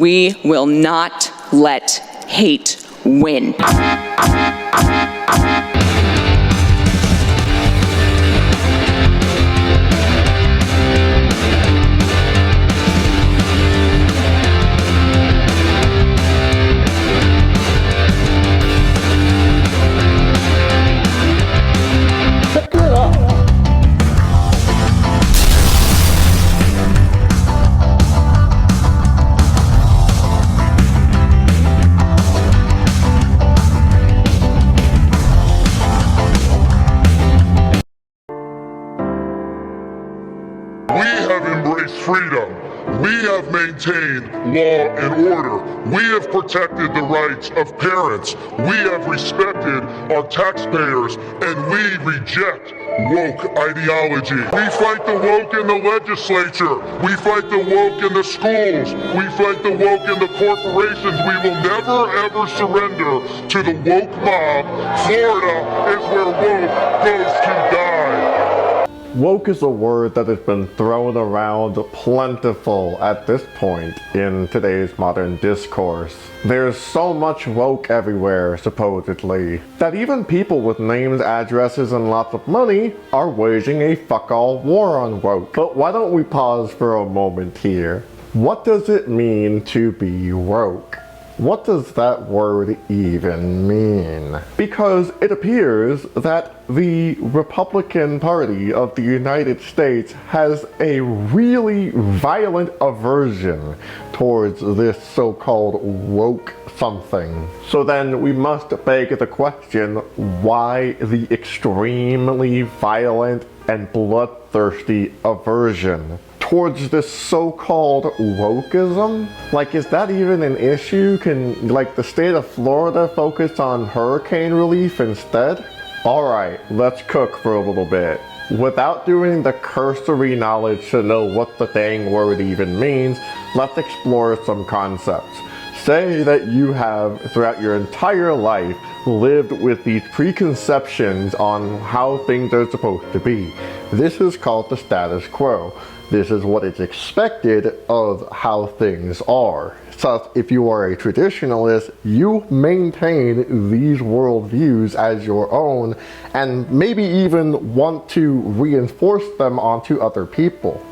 We will not let hate win. We have embraced freedom. We have maintained law and order. We have protected the rights of parents. We have respected our taxpayers, and we reject woke ideology. We fight the woke in the legislature. We fight the woke in the schools. We fight the woke in the corporations. We will never ever surrender to the woke mob. Florida is where woke goes to die. Woke is a word that has been thrown around plentiful at this point in today's modern discourse. There's so much woke everywhere, supposedly, that even people with names, addresses, and lots of money are waging a fuck-all war on woke. But why don't we pause for a moment here? What does it mean to be woke? What does that word even mean? Because it appears that the Republican Party of the United States has a really violent aversion towards this so-called woke something. So then we must beg the question, why the extremely violent and bloodthirsty aversion towards this so-called wokeism? Like, is that even an issue? Can, like, the state of Florida focus on hurricane relief instead? Alright, let's cook for a little bit. Without doing the cursory knowledge to know what the dang word even means, let's explore some concepts. Say that you have, throughout your entire life, lived with these preconceptions on how things are supposed to be. This is called the status quo. This is what is expected of how things are. So if you are a traditionalist, you maintain these worldviews as your own and maybe even want to reinforce them onto other people.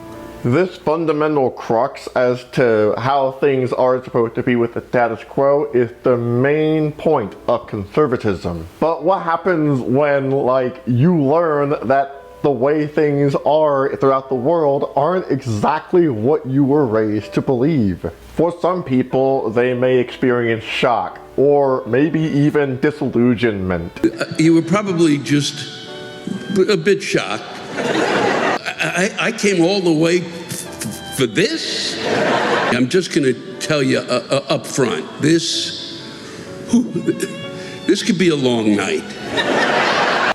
This fundamental crux as to how things are supposed to be with the status quo is the main point of conservatism. But what happens when, like, you learn that the way things are throughout the world aren't exactly what you were raised to believe? For some people, they may experience shock, or maybe even disillusionment. You were probably just a bit shocked. I came all the way for this? I'm just going to tell you up front, this could be a long night.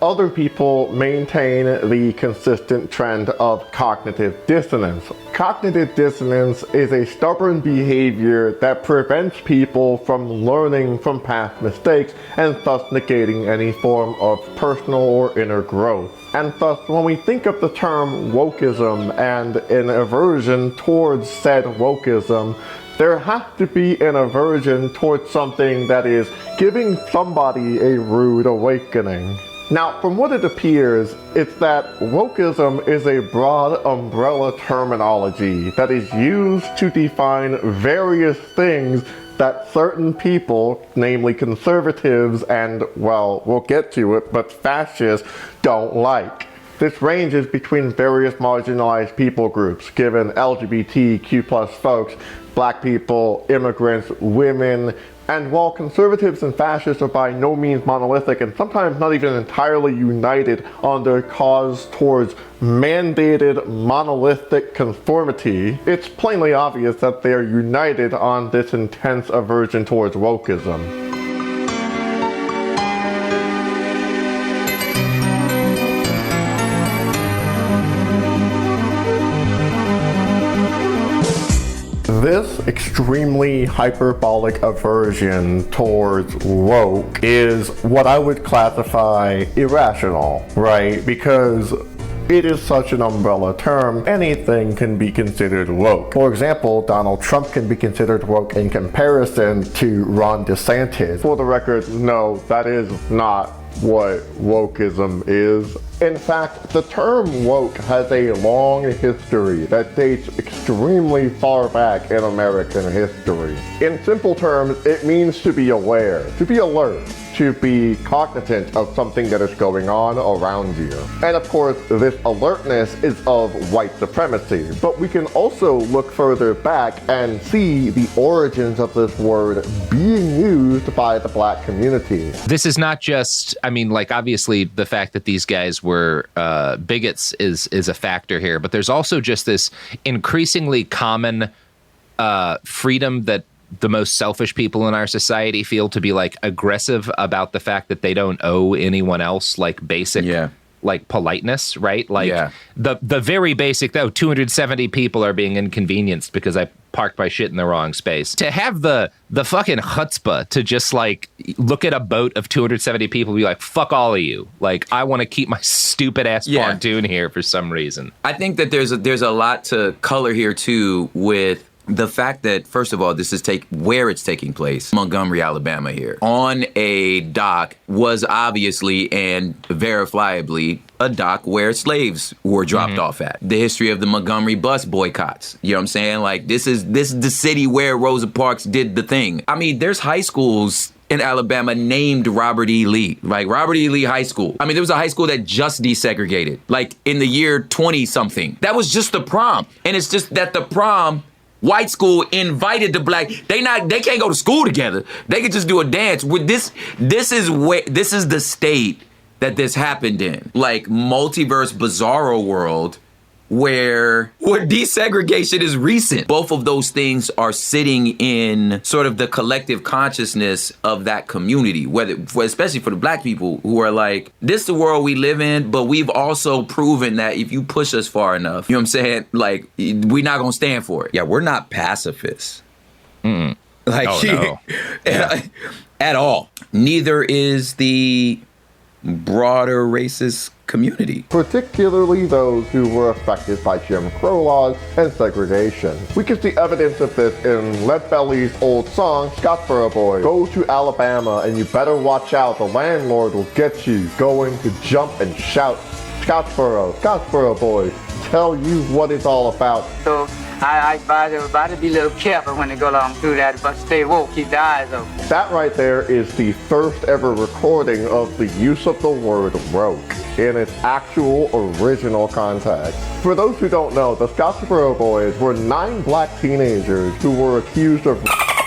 Other people maintain the consistent trend of cognitive dissonance. Cognitive dissonance is a stubborn behavior that prevents people from learning from past mistakes and thus negating any form of personal or inner growth. And thus, when we think of the term wokeism and an aversion towards said wokeism, there has to be an aversion towards something that is giving somebody a rude awakening. Now, from what it appears, it's that wokeism is a broad umbrella terminology that is used to define various things that certain people, namely conservatives and, well, we'll get to it, but fascists, don't like. This ranges between various marginalized people groups, given LGBTQ+ folks, black people, immigrants, women, and while conservatives and fascists are by no means monolithic and sometimes not even entirely united on their cause towards mandated monolithic conformity, it's plainly obvious that they are united on this intense aversion towards wokeism. This extremely hyperbolic aversion towards woke is what I would classify irrational, right? Because it is such an umbrella term, anything can be considered woke. For example, Donald Trump can be considered woke in comparison to Ron DeSantis. For the record, no, that is not what wokeism is. In fact, the term woke has a long history that dates extremely far back in American history. In simple terms, it means to be aware, to be alert, to be cognizant of something that is going on around you. And of course, this alertness is of white supremacy, but we can also look further back and see the origins of this word being used by the black community. This is not just, I mean, like, obviously the fact that these guys were bigots is a factor here, but there's also just this increasingly common freedom that the most selfish people in our society feel to be, like, aggressive about the fact that they don't owe anyone else, like, basic like politeness, right? Like the very basic, 270 people are being inconvenienced because I parked my shit in the wrong space. To have the fucking chutzpah to just, like, look at a boat of 270 people and be like, fuck all of you. Like, I want to keep my stupid ass pontoon here for some reason. I think that there's a lot to color here too with the fact that, first of all, this is where it's taking place, Montgomery, Alabama here, on a dock was obviously and verifiably a dock where slaves were dropped off at. The history of the Montgomery bus boycotts. You know what I'm saying? Like, this is the city where Rosa Parks did the thing. I mean, there's high schools in Alabama named Robert E. Lee, like Robert E. Lee High School. I mean, there was a high school that just desegregated, like in the year 20 something. That was just the prom. And it's just that the prom, white school invited the black. They can't go to school together. They could just do a dance. With this is the state that this happened in. Like, multiverse bizarro world where desegregation is recent. Both of those things are sitting in sort of the collective consciousness of that community, especially for the black people who are like, this is the world we live in, but we've also proven that if you push us far enough, you know what I'm saying? Like, we're not gonna stand for it. Yeah, we're not pacifists. Like, no. At all. Neither is the broader racist community. Particularly those who were affected by Jim Crow laws and segregation. We can see evidence of this in Leadbelly's old song, Scottsboro Boys. Go to Alabama and you better watch out, the landlord will get you. Going to jump and shout, Scottsboro Boys, tell you what it's all about. So I advise everybody to be a little careful when they go along through that, but stay woke, keep the eyes open. That right there is the first ever recording of the use of the word woke in its actual original context. For those who don't know, the Scottsboro Boys were 9 black teenagers who were accused of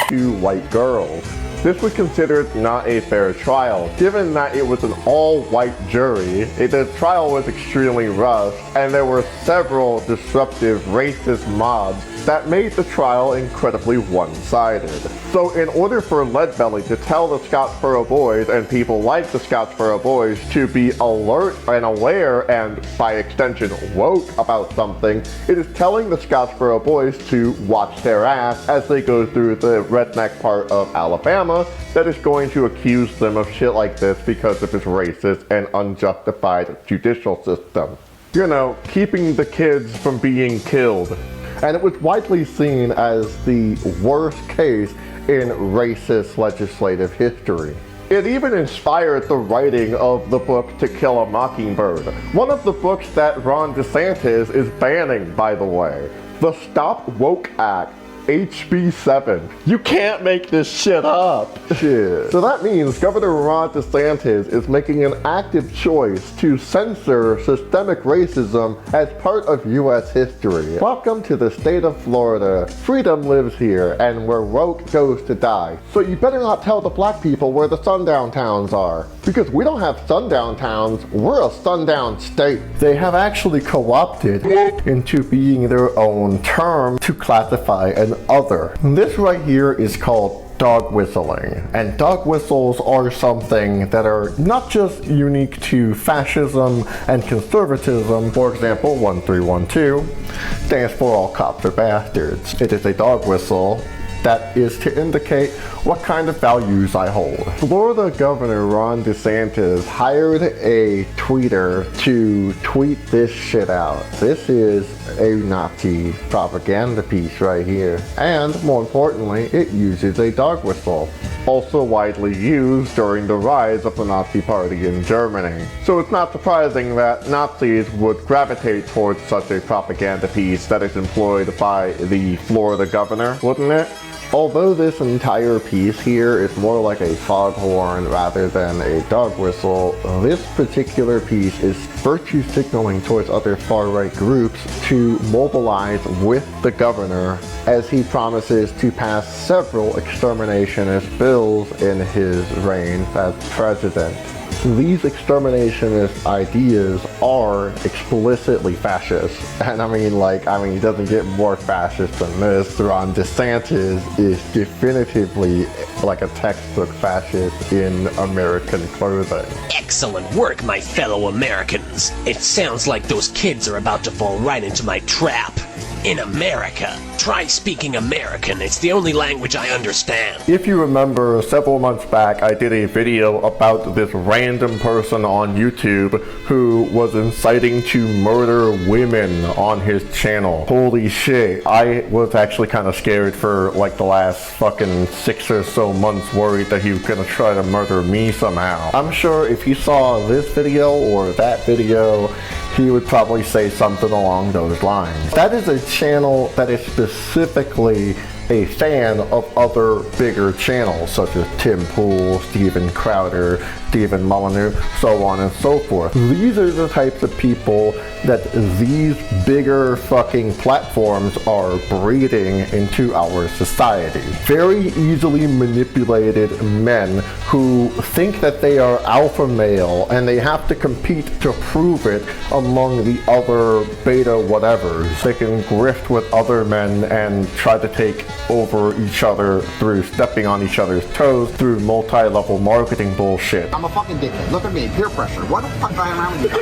2 white girls. This was considered not a fair trial, given that it was an all-white jury. The trial was extremely rough, and there were several disruptive racist mobs that made the trial incredibly one-sided. So in order for Leadbelly to tell the Scottsboro Boys and people like the Scottsboro Boys to be alert and aware and, by extension, woke about something, it is telling the Scottsboro Boys to watch their ass as they go through the redneck part of Alabama that is going to accuse them of shit like this because of its racist and unjustified judicial system. You know, keeping the kids from being killed. And it was widely seen as the worst case in racist legislative history. It even inspired the writing of the book To Kill a Mockingbird, one of the books that Ron DeSantis is banning, by the way. The Stop Woke Act, HB 7. You can't make this shit up. Shit. So that means Governor Ron DeSantis is making an active choice to censor systemic racism as part of U.S. history. Welcome to the state of Florida. Freedom lives here, and where woke goes to die. So you better not tell the black people where the sundown towns are. Because we don't have sundown towns, we're a sundown state. They have actually co-opted into being their own term to classify an other. This right here is called dog whistling. And dog whistles are something that are not just unique to fascism and conservatism. For example, 1312 stands for all cops are bastards. It is a dog whistle that is to indicate what kind of values I hold. Florida Governor Ron DeSantis hired a tweeter to tweet this shit out. This is a Nazi propaganda piece right here. And more importantly, it uses a dog whistle, also widely used during the rise of the Nazi Party in Germany. So it's not surprising that Nazis would gravitate towards such a propaganda piece that is employed by the Florida governor, wouldn't it? Although this entire piece here is more like a foghorn rather than a dog whistle, this particular piece is virtue signaling towards other far-right groups to mobilize with the governor as he promises to pass several exterminationist bills in his reign as president. These exterminationist ideas are explicitly fascist. And it doesn't get more fascist than this. Ron DeSantis is definitively like a textbook fascist in American clothing. Excellent work, my fellow Americans. It sounds like those kids are about to fall right into my trap. In America. Try speaking American. It's the only language I understand. If you remember, several months back, I did a video about this random person on YouTube who was inciting to murder women on his channel. Holy shit. I was actually kind of scared for like the last fucking 6 or so months, worried that he was gonna try to murder me somehow. I'm sure if he saw this video or that video, he would probably say something along those lines. That is a channel that is specifically a fan of other bigger channels such as Tim Pool, Steven Crowder, Stephen Molyneux, so on and so forth. These are the types of people that these bigger fucking platforms are breeding into our society. Very easily manipulated men who think that they are alpha male and they have to compete to prove it among the other beta whatevers. They can grift with other men and try to take over each other through stepping on each other's toes through multi-level marketing bullshit. I'm a fucking dickhead. Look at me, peer pressure. What the fuck do I hang around with you?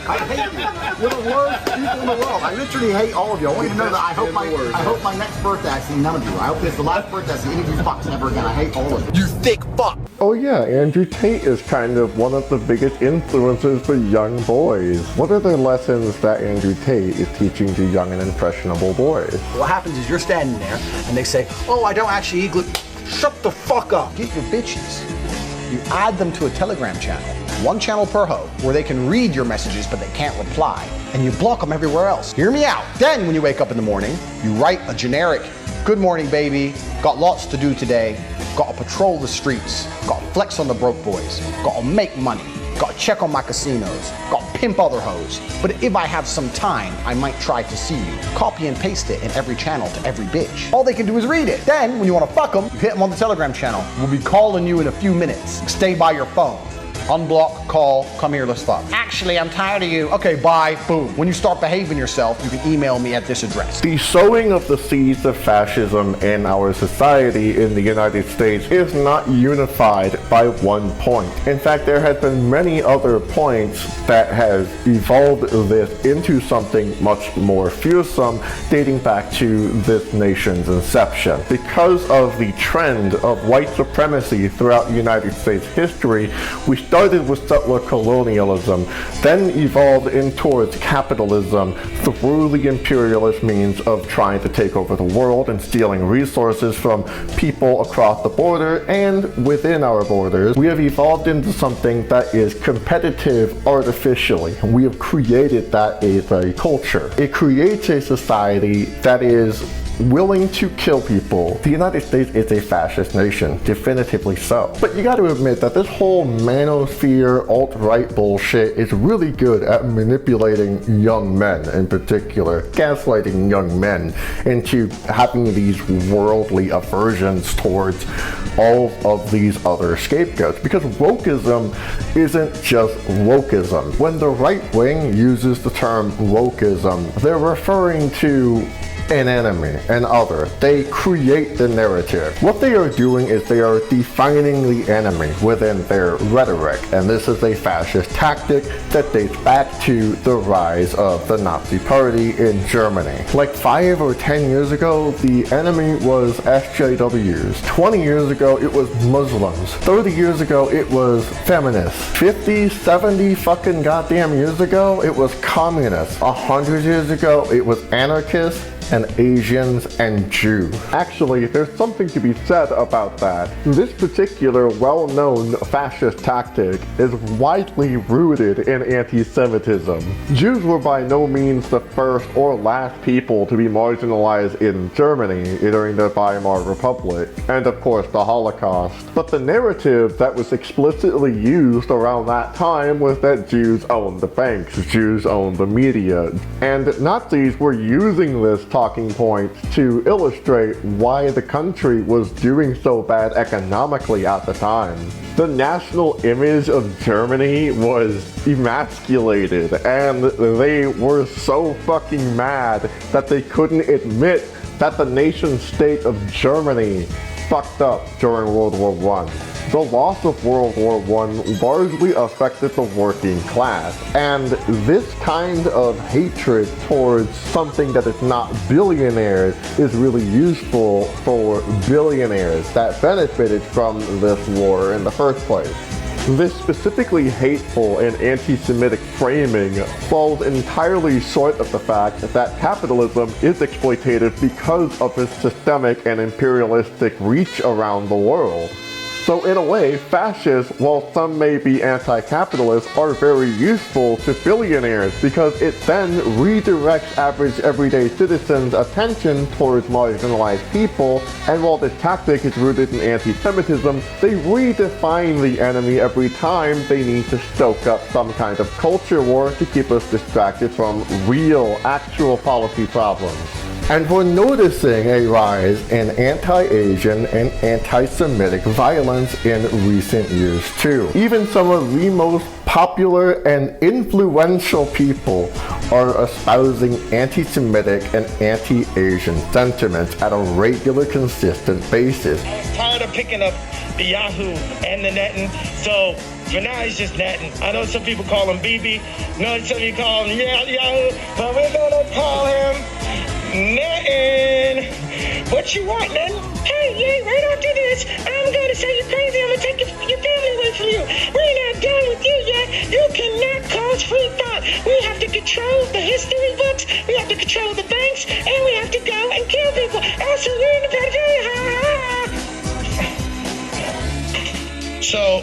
I hate you. You're the worst people in the world. I literally hate all of you. I want you to know that I hope my next birthday I see none of you. I hope it's the last birthday I see any of you fucks ever again. I hate all of you. You thick fuck. Oh yeah, Andrew Tate is kind of one of the biggest influences for young boys. What are the lessons that Andrew Tate is teaching to young and impressionable boys? What happens is you're standing there and they say, oh, I don't actually eat gluten. Shut the fuck up. Get your bitches. You add them to a Telegram channel, one channel per hoe, where they can read your messages but they can't reply, and you block them everywhere else. Hear me out. Then when you wake up in the morning, you write a generic, good morning baby, got lots to do today, gotta patrol the streets, gotta flex on the broke boys, gotta make money, gotta check on my casinos, gotta pimp other hoes. But if I have some time, I might try to see you. Copy and paste it in every channel to every bitch. All they can do is read it. Then, when you wanna fuck them, you hit them on the Telegram channel. We'll be calling you in a few minutes. Stay by your phone. Unblock, call, come here, let's fuck. Actually, I'm tired of you. Okay, bye, boom. When you start behaving yourself, you can email me at this address. The sowing of the seeds of fascism in our society in the United States is not unified by one point. In fact, there have been many other points that has evolved this into something much more fearsome, dating back to this nation's inception. Because of the trend of white supremacy throughout United States history, we started with settler colonialism, then evolved in towards capitalism through the imperialist means of trying to take over the world and stealing resources from people across the border and within our borders. We have evolved into something that is competitive artificially. We have created that as a culture. It creates a society that is willing to kill people. The United States is a fascist nation, definitively so. But you gotta admit that this whole manosphere, alt-right bullshit is really good at manipulating young men in particular, gaslighting young men into having these worldly aversions towards all of these other scapegoats. Because wokeism isn't just wokeism. When the right wing uses the term wokeism, they're referring to an enemy, an other. They create the narrative. What they are doing is they are defining the enemy within their rhetoric, and this is a fascist tactic that dates back to the rise of the Nazi Party in Germany. Like 5 or 10 years ago, the enemy was SJWs. 20 years ago, it was Muslims. 30 years ago, it was feminists. 50, 70 fucking goddamn years ago, it was communists. 100 years ago, it was anarchists and Asians and Jews. Actually, there's something to be said about that. This particular well-known fascist tactic is widely rooted in anti-Semitism. Jews were by no means the first or last people to be marginalized in Germany during the Weimar Republic, and of course the Holocaust. But the narrative that was explicitly used around that time was that Jews owned the banks, Jews owned the media, and Nazis were using this talking point to illustrate why the country was doing so bad economically at the time. The national image of Germany was emasculated, and they were so fucking mad that they couldn't admit that the nation state of Germany fucked up during World War I. The loss of World War I largely affected the working class, and this kind of hatred towards something that is not billionaires is really useful for billionaires that benefited from this war in the first place. This specifically hateful and anti-Semitic framing falls entirely short of the fact that capitalism is exploitative because of its systemic and imperialistic reach around the world. So in a way, fascists, while some may be anti-capitalist, are very useful to billionaires because it then redirects average everyday citizens' attention towards marginalized people, and while this tactic is rooted in anti-Semitism, they redefine the enemy every time they need to stoke up some kind of culture war to keep us distracted from real, actual policy problems. And we're noticing a rise in anti-Asian and anti-Semitic violence in recent years too. Even some of the most popular and influential people are espousing anti-Semitic and anti-Asian sentiments at a regular, consistent basis. I'm tired of picking up the Yahoo and the netting, so for now it's just netting. I know some people call him BB, no, some people call him Yahoo, but we're gonna call him Netting. What you want, Netting? Hey, yeah, right after this, I'm gonna say you're crazy. I'm gonna take your family away from you. We're not done with you yet. You cannot cause free thought. We have to control the history books, we have to control the banks, and we have to go and kill people. Also, we're in the pedophilia. So,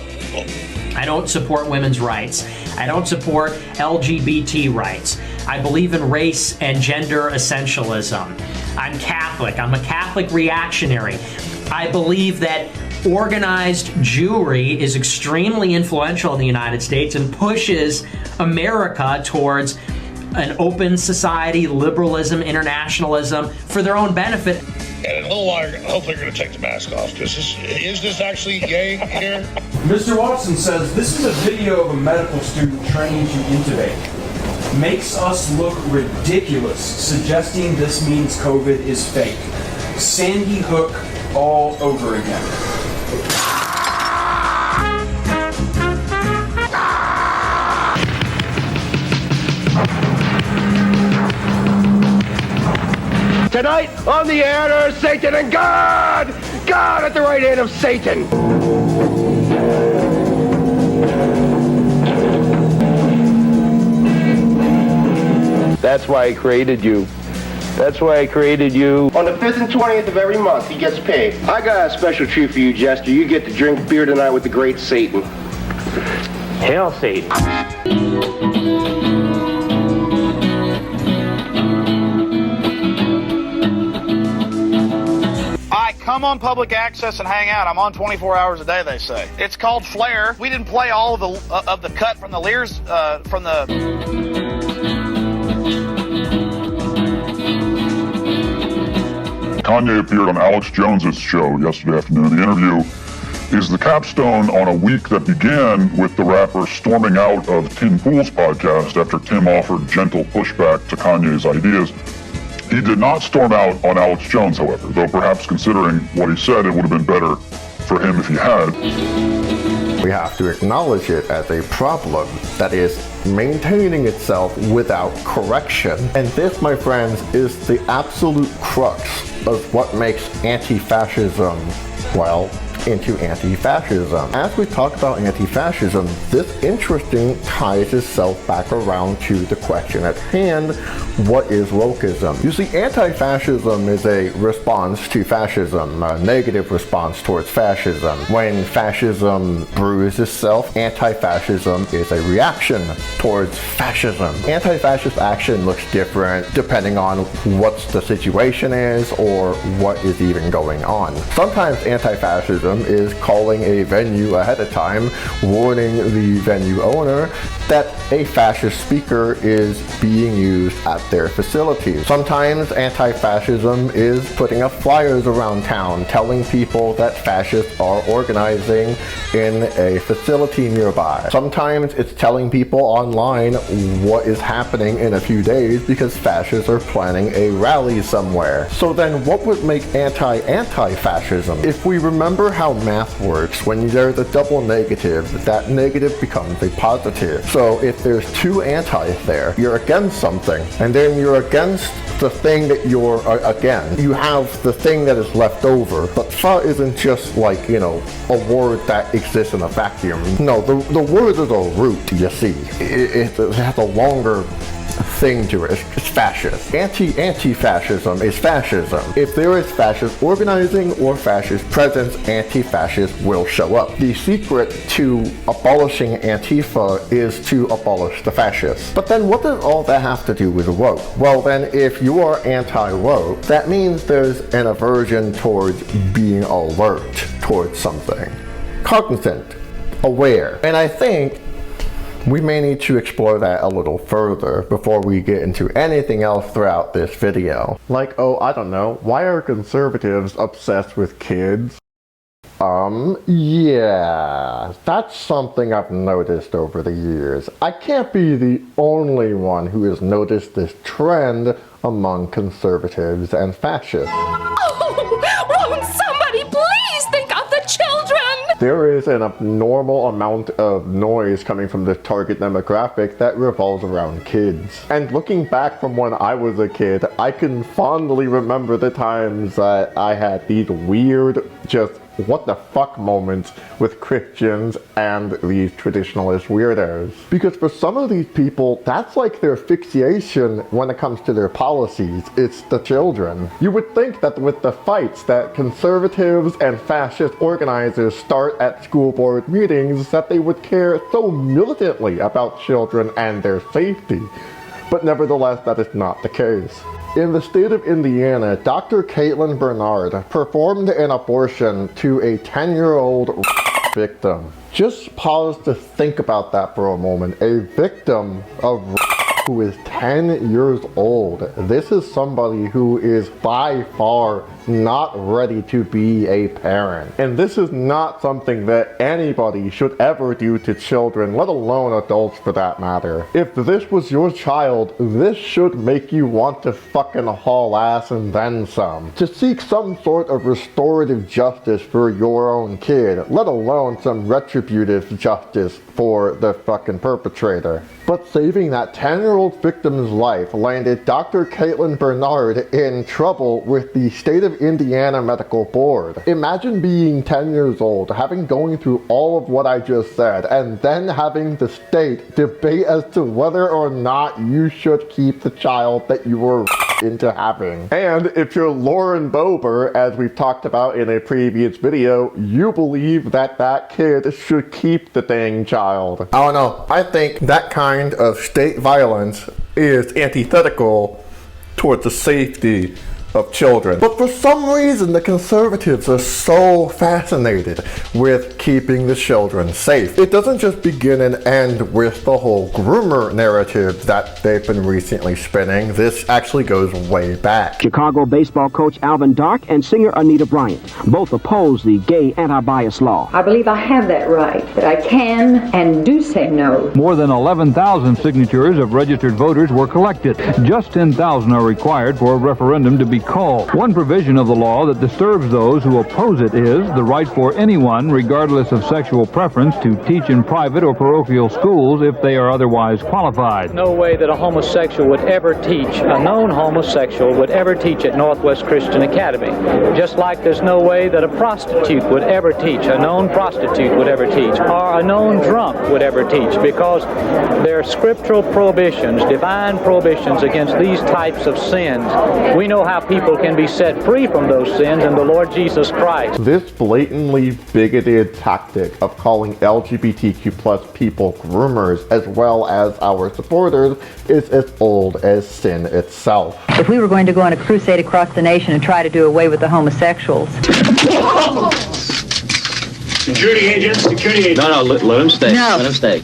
I don't support women's rights. I don't support LGBT rights. I believe in race and gender essentialism. I'm Catholic. I'm a Catholic reactionary. I believe that organized Jewry is extremely influential in the United States and pushes America towards an open society, liberalism, internationalism for their own benefit. And in a little while, hopefully you're going to take the mask off, because is this actually gay here? Mr. Watson says this is a video of a medical student training to intubate. Makes us look ridiculous, suggesting this means COVID is fake. Sandy Hook all over again. Tonight on the air, there's Satan and God! God at the right hand of Satan! That's why I created you. That's why I created you. On the 5th and 20th of every month, he gets paid. I got a special treat for you, Jester. You get to drink beer tonight with the great Satan. Hail Satan. Come on public access and hang out. I'm on 24 hours a day, they say. It's called Flair. We didn't play all of the cut from the Lears, from the... Kanye appeared on Alex Jones's show yesterday afternoon. The interview is the capstone on a week that began with the rapper storming out of Tim Pool's podcast after Tim offered gentle pushback to Kanye's ideas. He did not storm out on Alex Jones, however, though perhaps considering what he said, it would have been better for him if he had. We have to acknowledge it as a problem that is maintaining itself without correction. And this, my friends, is the absolute crux of what makes anti-fascism, well, into anti-fascism. As we talk about anti-fascism, this interesting ties itself back around to the question at hand: what is wokeism? You see, anti-fascism is a response to fascism, a negative response towards fascism. When fascism brews itself, anti-fascism is a reaction towards fascism. Anti-fascist action looks different depending on what the situation is or what is even going on. Sometimes anti-fascism is calling a venue ahead of time, warning the venue owner that a fascist speaker is being used at their facility. Sometimes anti-fascism is putting up flyers around town telling people that fascists are organizing in a facility nearby. Sometimes it's telling people online what is happening in a few days because fascists are planning a rally somewhere. So then what would make anti-fascism? If we remember how math works, when there's a double negative, that negative becomes a positive. So if there's two antis there, you're against something, and then you're against the thing that you're against. You have the thing that is left over. But fa isn't just like, you know, a word that exists in a vacuum. No, the word is a root, you see. It has a longer thing to it. It's fascist. Anti-fascism is fascism. If there is fascist organizing or fascist presence, anti-fascists will show up. The secret to abolishing Antifa is to abolish the fascists. But then what does all that have to do with woke? Well then, if you are anti-woke, that means there's an aversion towards being alert towards something. Cognizant. Aware. And I think we may need to explore that a little further before we get into anything else throughout this video. Like, oh, I don't know, why are conservatives obsessed with kids? Yeah, that's something I've noticed over the years. I can't be the only one who has noticed this trend among conservatives and fascists. Oh, won't somebody please think of the children? There is an abnormal amount of noise coming from the target demographic that revolves around kids. And looking back from when I was a kid, I can fondly remember the times that I had these weird, just what the fuck moments with Christians and these traditionalist weirdos. Because for some of these people, that's like their fixation when it comes to their policies. It's the children. You would think that with the fights that conservatives and fascist organizers start at school board meetings, that they would care so militantly about children and their safety. But nevertheless, that is not the case. In the state of Indiana, Dr. Caitlin Bernard performed an abortion to a 10-year-old victim. Just pause to think about that for a moment. A victim of who is 10 years old. This is somebody who is by far not ready to be a parent. And this is not something that anybody should ever do to children, let alone adults for that matter. If this was your child, this should make you want to fucking haul ass and then some. To seek some sort of restorative justice for your own kid, let alone some retributive justice for the fucking perpetrator. But saving that 10-year-old victim's life landed Dr. Caitlin Bernard in trouble with the state of Indiana Medical Board. Imagine being 10 years old, having going through all of what I just said, and then having the state debate as to whether or not you should keep the child that you were into having. And if you're Lauren Boebert, as we've talked about in a previous video, you believe that that kid should keep the dang child. I don't know. I think that kind of state violence is antithetical towards the safety of children. But for some reason, the conservatives are so fascinated with keeping the children safe. It doesn't just begin and end with the whole groomer narrative that they've been recently spinning. This actually goes way back. Chicago baseball coach Alvin Dark and singer Anita Bryant both oppose the gay anti-bias law. I believe I have that right, that I can and do say no. More than 11,000 signatures of registered voters were collected. Just 10,000 are required for a referendum to be called. One provision of the law that disturbs those who oppose it is the right for anyone, regardless of sexual preference, to teach in private or parochial schools if they are otherwise qualified. No way that a homosexual would ever teach, a known homosexual would ever teach at Northwest Christian Academy. Just like there's no way that a prostitute would ever teach, a known prostitute would ever teach, or a known drunk would ever teach, because there are scriptural prohibitions, divine prohibitions against these types of sins. We know how people can be set free from those sins in the Lord Jesus Christ. This blatantly bigoted tactic of calling LGBTQ plus people groomers as well as our supporters is as old as sin itself. If we were going to go on a crusade across the nation and try to do away with the homosexuals. Security agent, security agent. No, let him stay. No. Let him stay.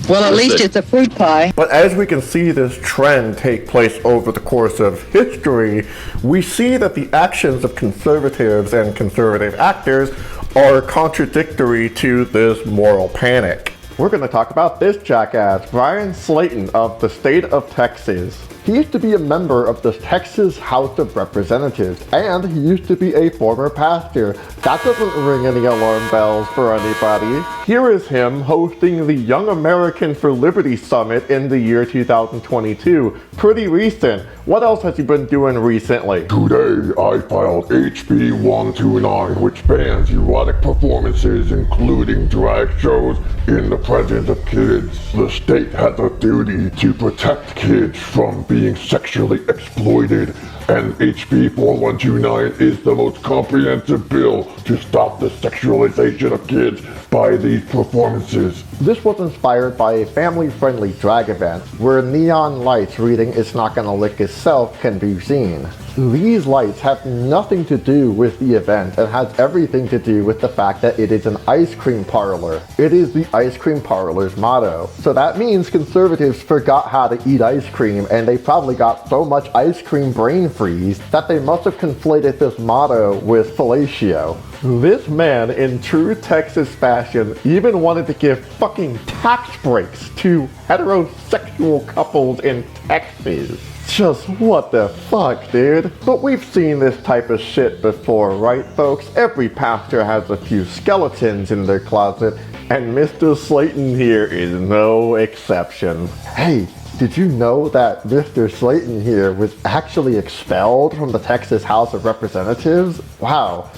Well, at least it's a fruit pie. But as we can see this trend take place over the course of history, we see that the actions of conservatives and conservative actors are contradictory to this moral panic. We're going to talk about this jackass, Brian Slayton of the state of Texas. He used to be a member of the Texas House of Representatives, and he used to be a former pastor. That doesn't ring any alarm bells for anybody. Here is him hosting the Young American for Liberty Summit in the year 2022. Pretty recent. What else has he been doing recently? Today, I filed HB 129, which bans erotic performances, including drag shows, in the presence of kids. The state has a duty to protect kids from being sexually exploited, and HB 4129 is the most comprehensive bill to stop the sexualization of kids by these performances. This was inspired by a family-friendly drag event where neon lights reading "It's not gonna lick itself" can be seen. These lights have nothing to do with the event and has everything to do with the fact that it is an ice cream parlor. It is the ice cream parlor's motto. So that means conservatives forgot how to eat ice cream, and they probably got so much ice cream brain freeze that they must have conflated this motto with fellatio. This man, in true Texas fashion, even wanted to give fucking tax breaks to heterosexual couples in Texas. Just what the fuck, dude? But we've seen this type of shit before, right, folks? Every pastor has a few skeletons in their closet, and Mr. Slayton here is no exception. Hey, did you know that Mr. Slayton here was actually expelled from the Texas House of Representatives? Wow.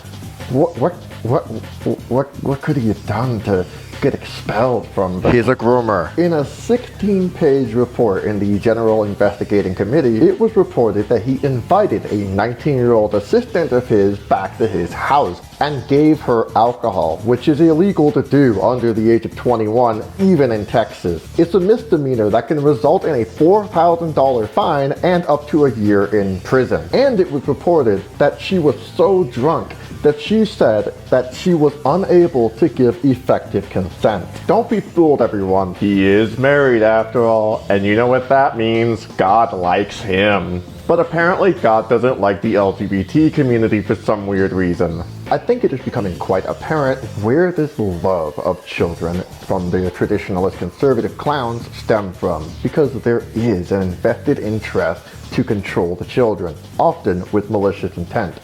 What could he have done to get expelled from the... He's a groomer. In a 16-page report in the General Investigating Committee, it was reported that he invited a 19-year-old assistant of his back to his house and gave her alcohol, which is illegal to do under the age of 21, even in Texas. It's a misdemeanor that can result in a $4,000 fine and up to a year in prison. And it was reported that she was so drunk that she said that she was unable to give effective consent. Don't be fooled, everyone. He is married after all, and you know what that means. God likes him. But apparently God doesn't like the LGBT community for some weird reason. I think it is becoming quite apparent where this love of children from the traditionalist conservative clowns stem from, because there is an invested interest to control the children, often with malicious intent.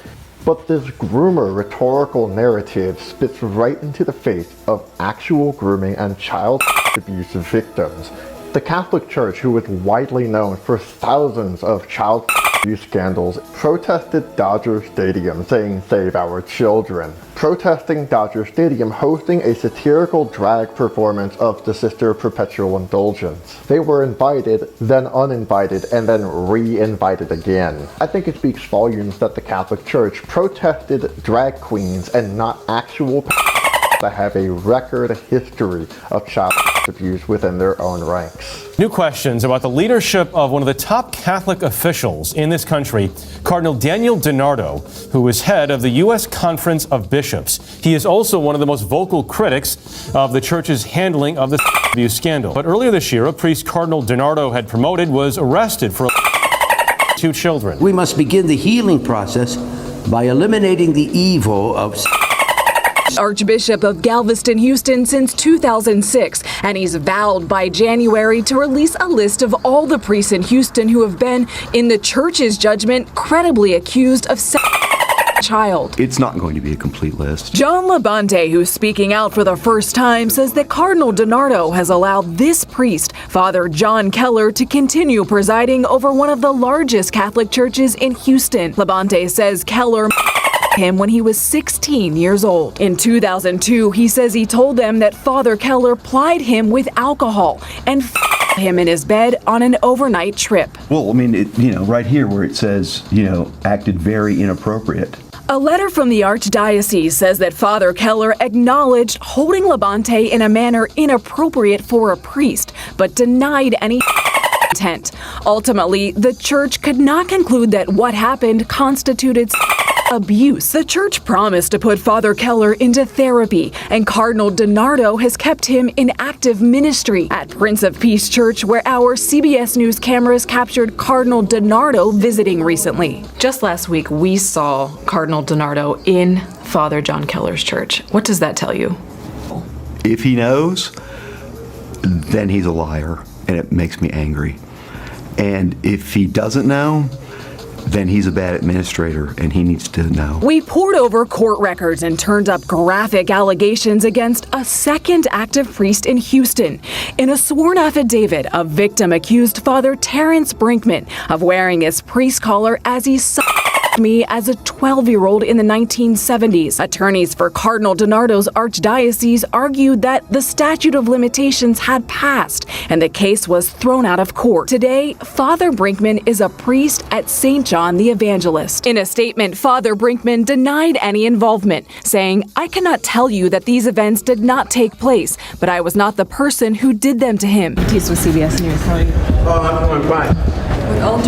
But this groomer rhetorical narrative spits right into the face of actual grooming and child abuse victims. The Catholic Church, who is widely known for thousands of child abuse scandals, protested Dodger Stadium saying "Save our children." Protesting Dodger Stadium hosting a satirical drag performance of the Sister Perpetual Indulgence. They were invited, then uninvited, and then re-invited again. I think it speaks volumes that the Catholic Church protested drag queens and not actual that have a record history of child abuse within their own ranks. New questions about the leadership of one of the top Catholic officials in this country, Cardinal Daniel DiNardo, who is head of the U.S. Conference of Bishops. He is also one of the most vocal critics of the church's handling of the abuse scandal. But earlier this year, a priest Cardinal DiNardo had promoted was arrested for 2 children. We must begin the healing process by eliminating the evil of Archbishop of Galveston, Houston since 2006, and he's vowed by January to release a list of all the priests in Houston who have been, in the church's judgment, credibly accused of child. It's not going to be a complete list. John Labonte, who's speaking out for the first time, says that Cardinal DiNardo has allowed this priest, Father John Keller, to continue presiding over one of the largest Catholic churches in Houston. Labonte says Keller him when he was 16 years old. In 2002, he says he told them that Father Keller plied him with alcohol and him in his bed on an overnight trip. Well, I mean, right here where it says, acted very inappropriate. A letter from the Archdiocese says that Father Keller acknowledged holding Labonte in a manner inappropriate for a priest, but denied any intent. Ultimately, the church could not conclude that what happened constituted abuse. The church promised to put Father Keller into therapy, and Cardinal DiNardo has kept him in active ministry at Prince of Peace Church, where our CBS News cameras captured Cardinal DiNardo visiting recently. Just last week, we saw Cardinal DiNardo in Father John Keller's church. What does that tell you? If he knows, then he's a liar, and it makes me angry. And if he doesn't know, then he's a bad administrator, and he needs to know. We poured over court records and turned up graphic allegations against a second active priest in Houston. In a sworn affidavit, a victim accused Father Terrence Brinkman of wearing his priest collar as he me as a 12-year-old in the 1970s. Attorneys for Cardinal DiNardo's archdiocese argued that the statute of limitations had passed and the case was thrown out of court. Today, Father Brinkman is a priest at St. John the Evangelist. In a statement, Father Brinkman denied any involvement, saying, "I cannot tell you that these events did not take place, but I was not the person who did them to him." He's with CBS News. How are you? Oh, I'm fine.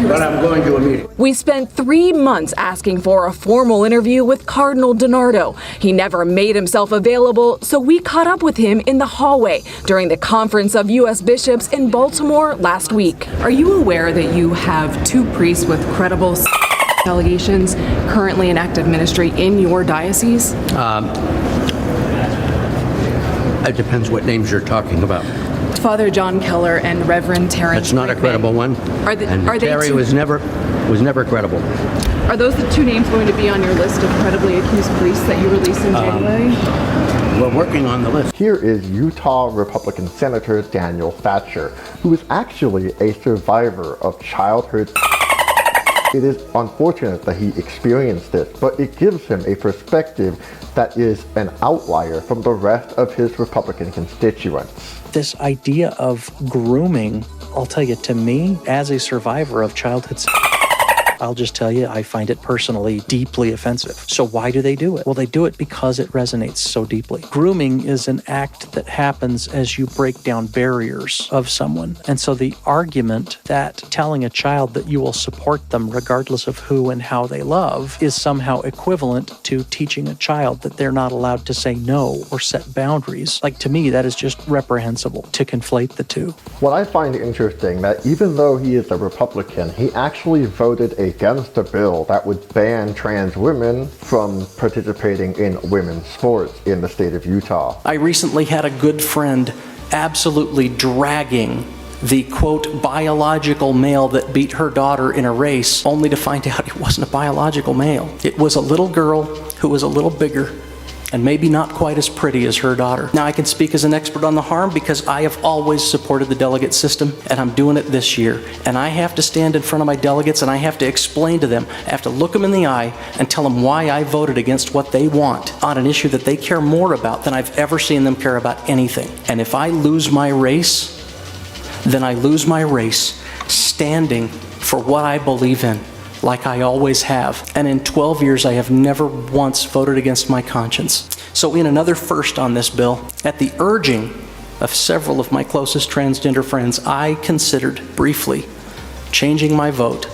But I'm going to a meeting. We spent 3 months asking for a formal interview with Cardinal DiNardo. He never made himself available, so we caught up with him in the hallway during the Conference of U.S. Bishops in Baltimore last week. Are you aware that you have 2 priests with credible allegations currently in active ministry in your diocese? It depends what names you're talking about. Father John Keller and Reverend Terrence. That's not a credible one. Are they Terry was never credible. Are those the 2 names going to be on your list of credibly accused priests that you released in January? We're working on the list. Here is Utah Republican Senator Daniel Thatcher, who is actually a survivor of childhood. It is unfortunate that he experienced this, but it gives him a perspective that is an outlier from the rest of his Republican constituents. This idea of grooming, I'll tell you, to me, as a survivor of childhood, I'll just tell you, I find it personally deeply offensive. So why do they do it? Well, they do it because it resonates so deeply. Grooming is an act that happens as you break down barriers of someone. And so the argument that telling a child that you will support them regardless of who and how they love is somehow equivalent to teaching a child that they're not allowed to say no or set boundaries. Like, to me, that is just reprehensible to conflate the two. What I find interesting that even though he is a Republican, he actually voted against a bill that would ban trans women from participating in women's sports in the state of Utah. I recently had a good friend absolutely dragging the, quote, biological male that beat her daughter in a race, only to find out it wasn't a biological male. It was a little girl who was a little bigger and maybe not quite as pretty as her daughter. Now, I can speak as an expert on the harm because I have always supported the delegate system, and I'm doing it this year. And I have to stand in front of my delegates and I have to explain to them, I have to look them in the eye and tell them why I voted against what they want on an issue that they care more about than I've ever seen them care about anything. And if I lose my race, then I lose my race standing for what I believe in, like I always have. And in 12 years, I have never once voted against my conscience. So in another first on this bill, at the urging of several of my closest transgender friends, I considered briefly changing my vote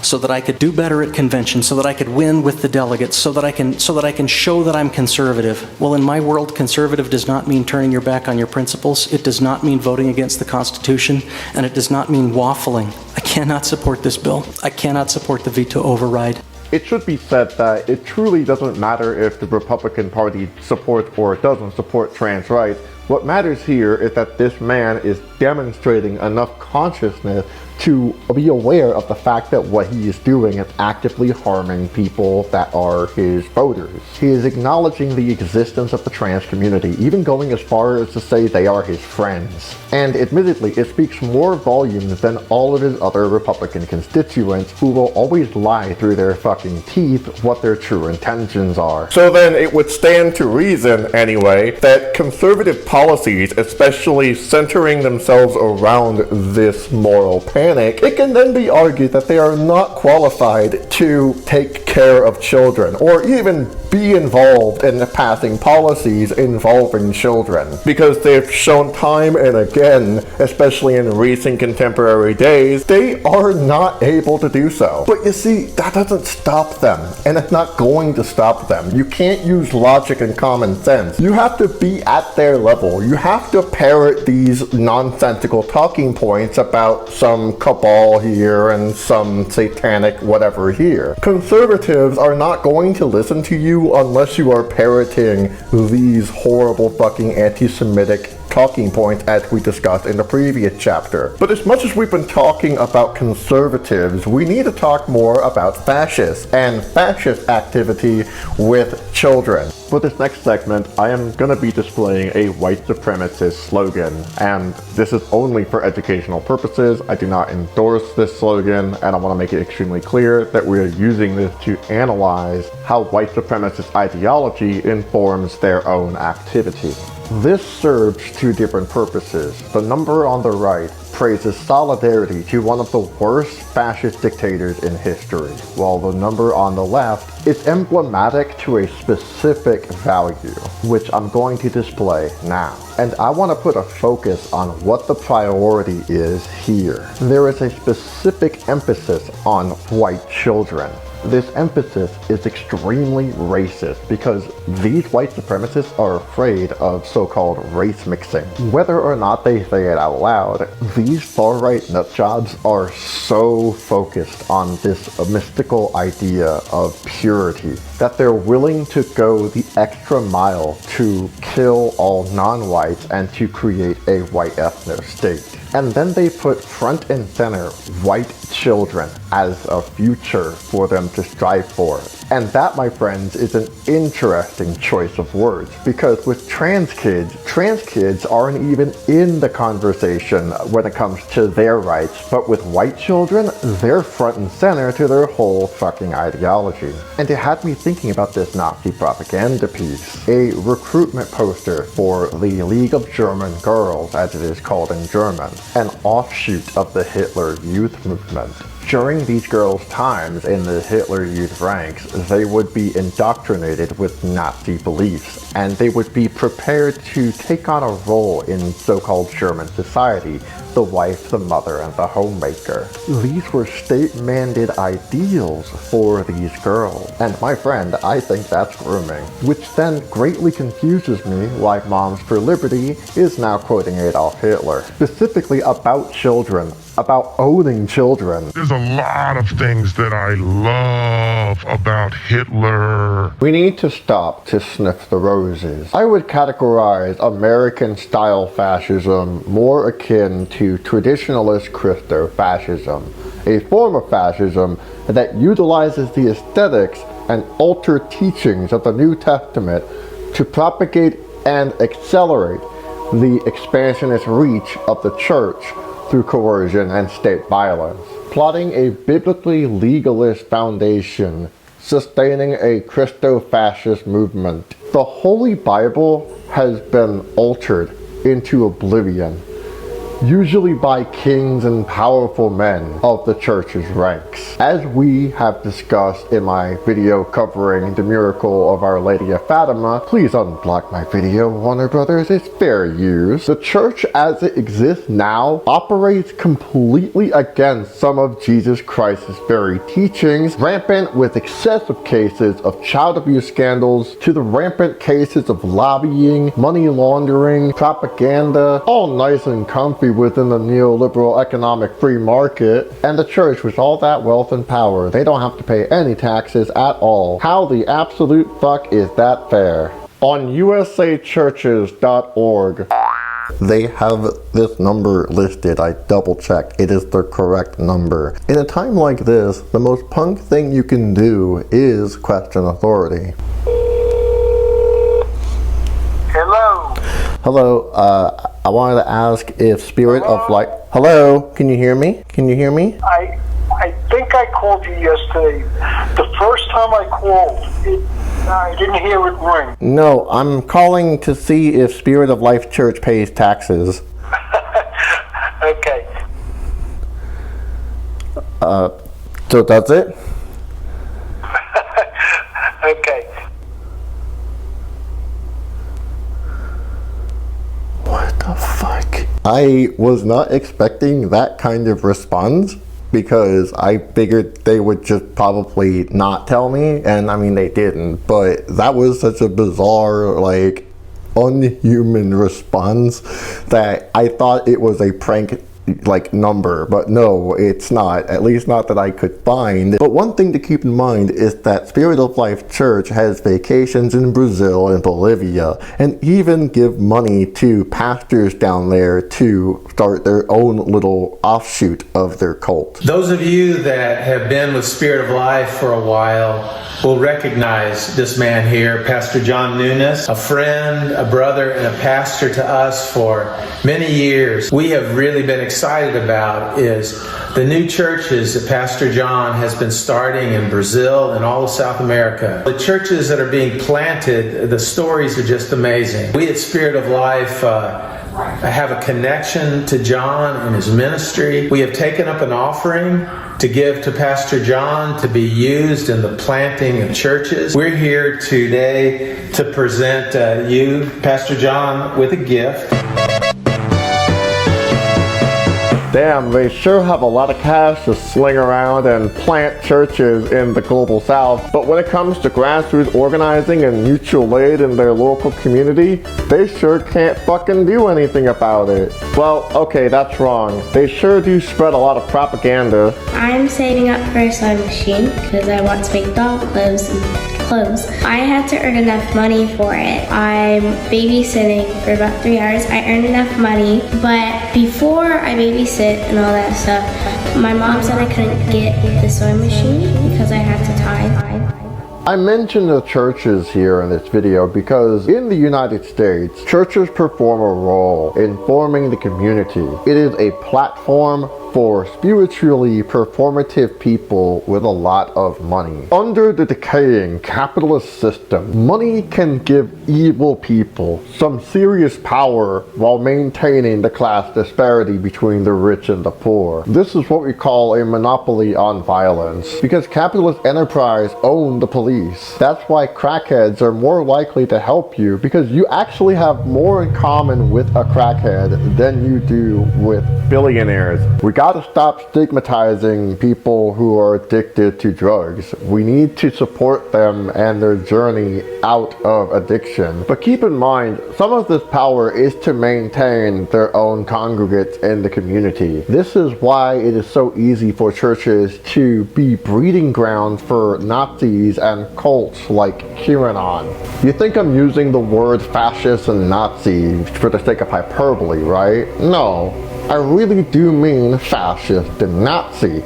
so that I could do better at conventions, so that I could win with the delegates, so that I can show that I'm conservative. Well, in my world, conservative does not mean turning your back on your principles. It does not mean voting against the Constitution, and it does not mean waffling. I cannot support this bill. I cannot support the veto override. It should be said that it truly doesn't matter if the Republican Party supports or doesn't support trans rights. What matters here is that this man is demonstrating enough consciousness to be aware of the fact that what he is doing is actively harming people that are his voters. He is acknowledging the existence of the trans community, even going as far as to say they are his friends. And admittedly, it speaks more volumes than all of his other Republican constituents who will always lie through their fucking teeth what their true intentions are. So then it would stand to reason, anyway, that conservative policies, especially centering themselves around this moral panic, it can then be argued that they are not qualified to take care of children or even be involved in passing policies involving children, because they've shown time and again, especially in recent contemporary days, they are not able to do so. But you see, that doesn't stop them, and it's not going to stop them. You can't use logic and common sense. You have to be at their level. You have to parrot these nonsensical talking points about some cabal here and some satanic whatever here. Conservatives are not going to listen to you unless you are parroting these horrible fucking anti-Semitic talking points as we discussed in the previous chapter. But as much as we've been talking about conservatives, we need to talk more about fascists and fascist activity with children. For this next segment, I am going to be displaying a white supremacist slogan, and this is only for educational purposes. I do not endorse this slogan, and I want to make it extremely clear that we are using this to analyze how white supremacist ideology informs their own activity. This serves two different purposes. The number on the right praises solidarity to one of the worst fascist dictators in history, while the number on the left is emblematic to a specific value, which I'm going to display now. And I want to put a focus on what the priority is here. There is a specific emphasis on white children. This emphasis is extremely racist because these white supremacists are afraid of so-called race mixing. Whether or not they say it out loud, these far-right nutjobs are so focused on this mystical idea of purity that they're willing to go the extra mile to kill all non-whites and to create a white ethno state. And then they put front and center white children as a future for them to strive for. And that, my friends, is an interesting choice of words, because with trans kids aren't even in the conversation when it comes to their rights, but with white children, they're front and center to their whole fucking ideology. And it had me thinking about this Nazi propaganda piece, a recruitment poster for the League of German Girls, as it is called in German, an offshoot of the Hitler Youth movement. During these girls' times in the Hitler Youth ranks, they would be indoctrinated with Nazi beliefs, and they would be prepared to take on a role in so-called German society, the wife, the mother, and the homemaker. These were state-mandated ideals for these girls, and my friend, I think that's grooming, which then greatly confuses me why Moms for Liberty is now quoting Adolf Hitler, specifically about children, about owning children. There's a lot of things that I love about Hitler. We need to stop to sniff the roses. I would categorize American-style fascism more akin to traditionalist Christo-fascism, a form of fascism that utilizes the aesthetics and altered teachings of the New Testament to propagate and accelerate the expansionist reach of the church through coercion and state violence, plotting a biblically legalist foundation, sustaining a Christo-fascist movement. The Holy Bible has been altered into oblivion. usually by kings and powerful men of the church's ranks. As we have discussed in my video covering the miracle of Our Lady of Fatima, please unblock my video, Warner Brothers, it's fair use. The church as it exists now operates completely against some of Jesus Christ's very teachings, rampant with excessive cases of child abuse scandals to the rampant cases of lobbying, money laundering, propaganda, all nice and comfy within the neoliberal economic free market. And the church, with all that wealth and power, they don't have to pay any taxes at all. How the absolute fuck is that fair? On usachurches.org, they have this number listed. I double checked. It is the correct number. In a time like this, the most punk thing you can do is question authority. Hello. Hello, I wanted to ask if Spirit of Light... Hello, can you hear me? Can you hear me? I think I called you yesterday. The first time I called, I didn't hear it ring. No, I'm calling to see if Spirit of Life Church pays taxes. Okay. So that's it? Okay. What the fuck? I was not expecting that kind of response, because I figured they would just probably not tell me, and I mean they didn't, but that was such a bizarre, like, unhuman response that I thought it was a prank like number, but no, it's not, at least not that I could find. But one thing to keep in mind is that Spirit of Life Church has vacations in Brazil and Bolivia, and even give money to pastors down there to start their own little offshoot of their cult. Those of you that have been with Spirit of Life for a while will recognize this man here, Pastor John Nunes, a friend, a brother, and a pastor to us for many years. We have really been excited about is the new churches that Pastor John has been starting in Brazil and all of South America. The churches that are being planted, the stories are just amazing. We at Spirit of Life have a connection to John and his ministry. We have taken up an offering to give to Pastor John to be used in the planting of churches. We're here today to present you, Pastor John, with a gift. Damn, they sure have a lot of cash to sling around and plant churches in the global south, but when it comes to grassroots organizing and mutual aid in their local community, they sure can't fucking do anything about it. Well, okay, that's wrong. They sure do spread a lot of propaganda. I'm saving up for a sewing machine because I want to make doll clothes and clothes. I had to earn enough money for it. I'm babysitting for about 3 hours. I earn enough money, but before I babysit and all that stuff, my mom said I couldn't get the sewing machine because I had to tithe. I mentioned the churches here in this video because in the United States, churches perform a role in forming the community. It is a platform for spiritually performative people with a lot of money. Under the decaying capitalist system, money can give evil people some serious power while maintaining the class disparity between the rich and the poor. This is what we call a monopoly on violence, because capitalist enterprise own the police. That's why crackheads are more likely to help you, because you actually have more in common with a crackhead than you do with billionaires. We gotta stop stigmatizing people who are addicted to drugs. We need to support them and their journey out of addiction. But keep in mind, some of this power is to maintain their own congregates in the community. This is why it is so easy for churches to be breeding grounds for Nazis and cults like QAnon. You think I'm using the word fascist and Nazi for the sake of hyperbole, right? No. I really do mean fascist and Nazi.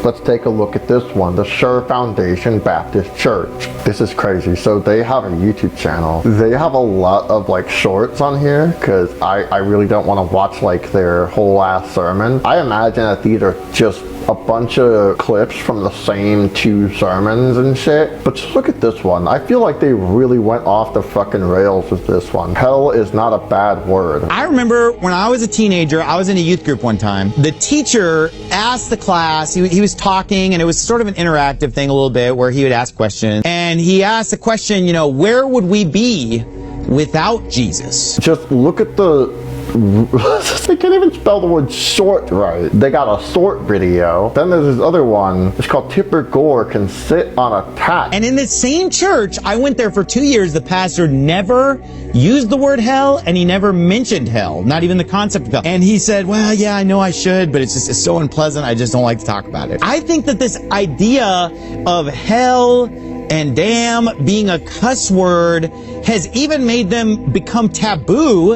Let's take a look at this one, the Sure Foundation Baptist Church. This is crazy. So they have a YouTube channel. They have a lot of like shorts on here because I really don't want to watch like their whole ass sermon. I imagine that these are just a bunch of clips from the same 2 sermons and shit. But just look at this one. I feel like they really went off the fucking rails with this one. Hell is not a bad word. I remember when I was a teenager, I was in a youth group one time. The teacher asked the class, he was talking, and it was sort of an interactive thing a little bit where he would ask questions. And he asked the question, you know, where would we be without Jesus? Just look at the they can't even spell the word short right. They got a short video. Then there's this other one. It's called Tipper Gore Can Sit on a Tack. And in the same church, I went there for 2 years. The pastor never used the word hell, and he never mentioned hell, not even the concept of hell. And he said, well, yeah, I know I should, but it's so unpleasant, I just don't like to talk about it. I think that this idea of hell and damn being a cuss word has even made them become taboo,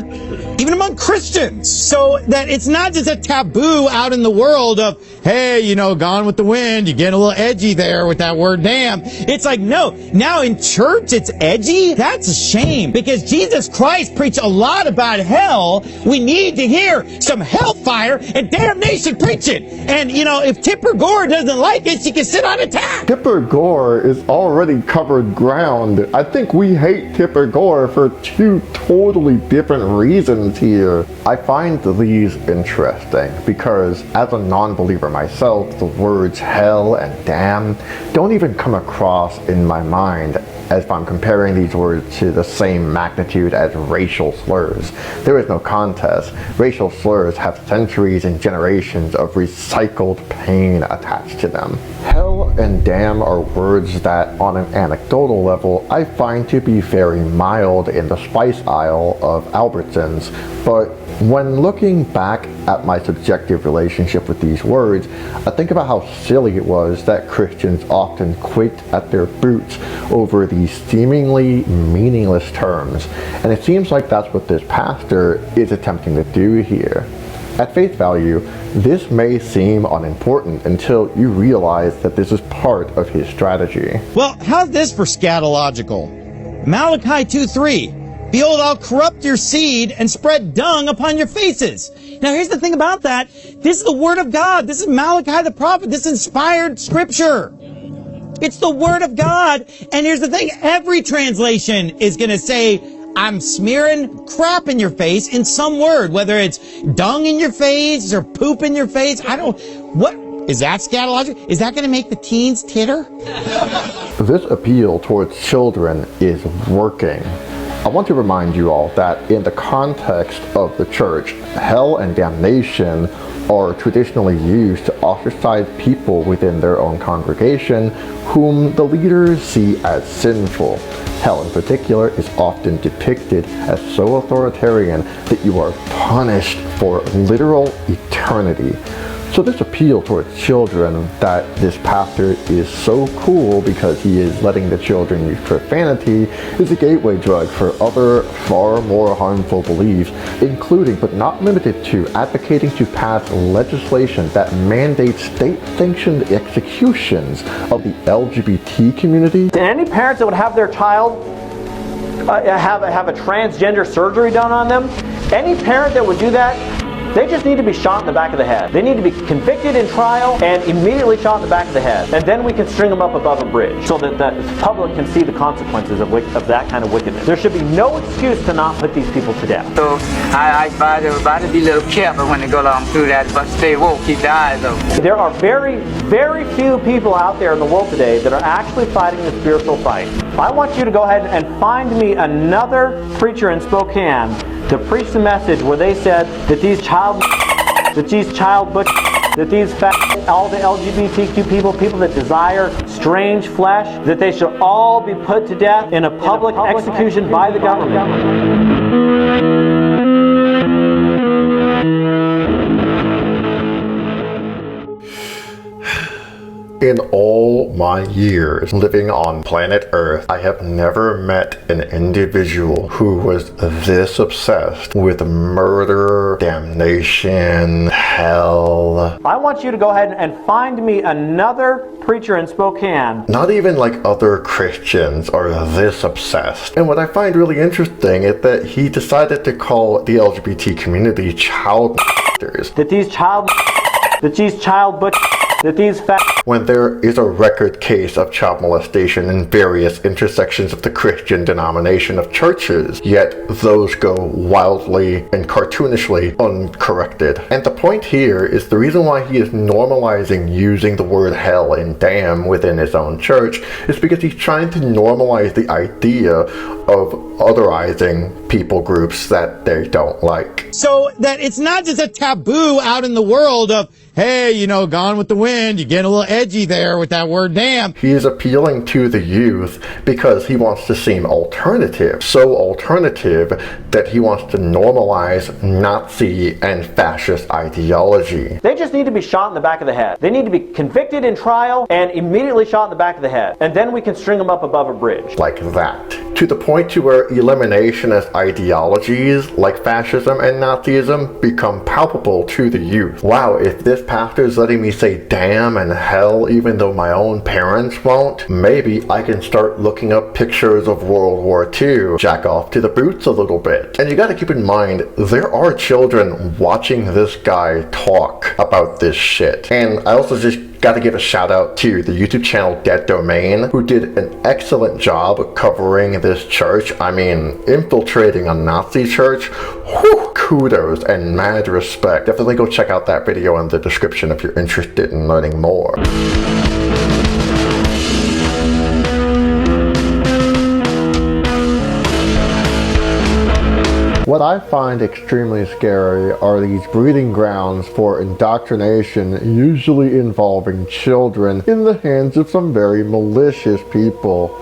even among Christians. So that it's not just a taboo out in the world of, hey, you know, Gone with the Wind, you get a little edgy there with that word damn. It's like, no, now in church it's edgy? That's a shame, because Jesus Christ preached a lot about hell. We need to hear some hellfire and damnation preaching. And, you know, if Tipper Gore doesn't like it, she can sit on a tack. Tipper Gore is already covered ground. I think we hate Tipper Gore for 2 totally different reasons here. I find these interesting because as a non-believer myself, the words hell and damn don't even come across in my mind as if I'm comparing these words to the same magnitude as racial slurs. There is no contest. Racial slurs have centuries and generations of recycled pain attached to them. Hell and damn are words that, on an anecdotal level, I find to be very mild in the spice aisle of Albertsons, but when looking back at my subjective relationship with these words, I think about how silly it was that Christians often quaked at their boots over these seemingly meaningless terms, and it seems like that's what this pastor is attempting to do here. At face value, this may seem unimportant until you realize that this is part of his strategy. Well, how's this for scatological? Malachi 2:3. Behold, I'll corrupt your seed and spread dung upon your faces. Now, here's the thing about that. This is the word of God. This is Malachi the prophet. This inspired scripture. It's the word of God. And here's the thing. Every translation is going to say, I'm smearing crap in your face in some word, whether it's dung in your face or poop in your face. What? Is that scatological? Is that going to make the teens titter? This appeal towards children is working. I want to remind you all that in the context of the church, hell and damnation are traditionally used to ostracize people within their own congregation whom the leaders see as sinful. Hell in particular is often depicted as so authoritarian that you are punished for literal eternity. So this appeal towards children that this pastor is so cool because he is letting the children use profanity is a gateway drug for other far more harmful beliefs, including but not limited to advocating to pass legislation that mandates state-sanctioned executions of the LGBT community. To any parents that would have their child have a transgender surgery done on them, any parent that would do that, they just need to be shot in the back of the head. They need to be convicted in trial and immediately shot in the back of the head. And then we can string them up above a bridge so that the public can see the consequences of that kind of wickedness. There should be no excuse to not put these people to death. So I advise everybody to be a little careful when they go along through that, but stay woke, keep their eyes open. There are very, very few people out there in the world today that are actually fighting the spiritual fight. I want you to go ahead and find me another preacher in Spokane to preach the message where they said that these all the LGBTQ people that desire strange flesh, that they should all be put to death in a public execution by the government. In all my years living on planet Earth, I have never met an individual who was this obsessed with murder, damnation, hell. I want you to go ahead and find me another preacher in Spokane. Not even like other Christians are this obsessed. And what I find really interesting is that he decided to call the LGBT community child that these child that these when there is a record case of child molestation in various intersections of the Christian denomination of churches, yet those go wildly and cartoonishly uncorrected. And the point here is the reason why he is normalizing using the word hell and damn within his own church is because he's trying to normalize the idea of otherizing people groups that they don't like. So that it's not just a taboo out in the world of, hey, you know, Gone with the Wind, you get a little edgy there with that word damn. He is appealing to the youth because he wants to seem alternative. So alternative that he wants to normalize Nazi and fascist ideology. They just need to be shot in the back of the head. They need to be convicted in trial and immediately shot in the back of the head. And then we can string them up above a bridge. Like that. To the point to where eliminationist ideologies like fascism and Nazism become palpable to the youth. Wow, if this pastor is letting me say damn and hell even though my own parents won't, maybe I can start looking up pictures of World War II, jack off to the boots a little bit. And you gotta keep in mind, there are children watching this guy talk about this shit. And I also just gotta give a shout out to the YouTube channel Dead Domain, who did an excellent job covering this church. I mean, infiltrating a Nazi church. Whew, kudos and mad respect. Definitely go check out that video in the description if you're interested in learning more. What I find extremely scary are these breeding grounds for indoctrination, usually involving children, in the hands of some very malicious people.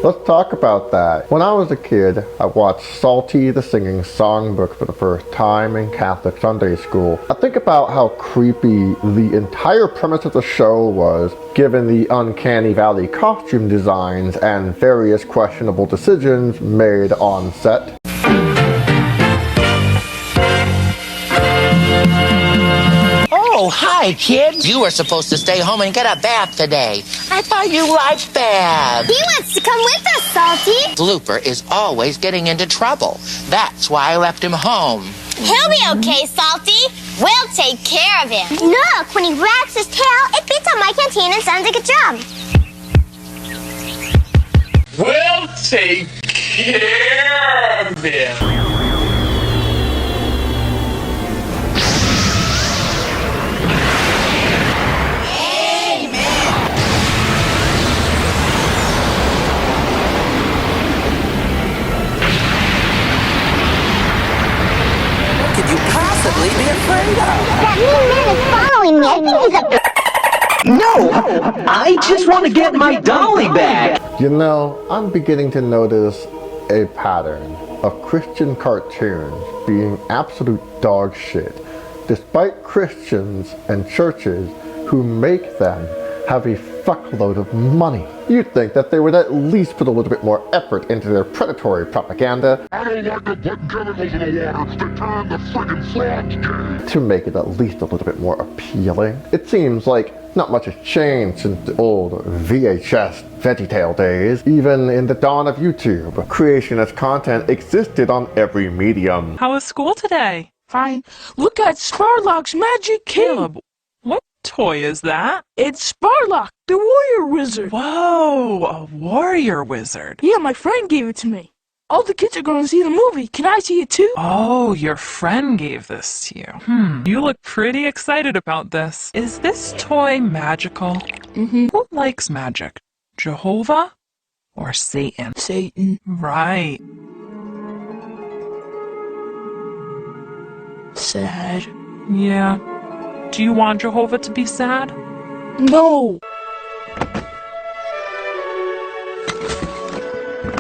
Let's talk about that. When I was a kid, I watched Salty the Singing Songbook for the first time in Catholic Sunday school. I think about how creepy the entire premise of the show was, given the uncanny valley costume designs and various questionable decisions made on set. Oh, hi, kid. You were supposed to stay home and get a bath today. I thought you liked baths. He wants to come with us, Salty. Looper is always getting into trouble. That's why I left him home. He'll be okay, Salty. We'll take care of him. Look, when he wags his tail, it beats on my canteen and sounds like a drum. We'll take care of him. Be afraid of. That mean man is following me. I think he's a... No! I just want to get my dolly back! You know, I'm beginning to notice a pattern of Christian cartoons being absolute dog shit, despite Christians and churches who make them have a fuckload of money. You'd think that they would at least put a little bit more effort into their predatory propaganda. I don't like to put chemicals in the water to turn the friggin' frogs gay. To make it at least a little bit more appealing. It seems like not much has changed since the old VHS VeggieTale days. Even in the dawn of YouTube, creationist content existed on every medium. How was school today? Fine. Look at Sparlock's magic Caleb. What toy is that? It's Sparlock, the warrior wizard. Whoa, a warrior wizard. Yeah, my friend gave it to me. All the kids are going to see the movie. Can I see it too? Oh, your friend gave this to you. You look pretty excited about this. Is this toy magical? Mm-hmm. Who likes magic? Jehovah or Satan? Satan. Right. Sad. Yeah. Do you want Jehovah to be sad? No!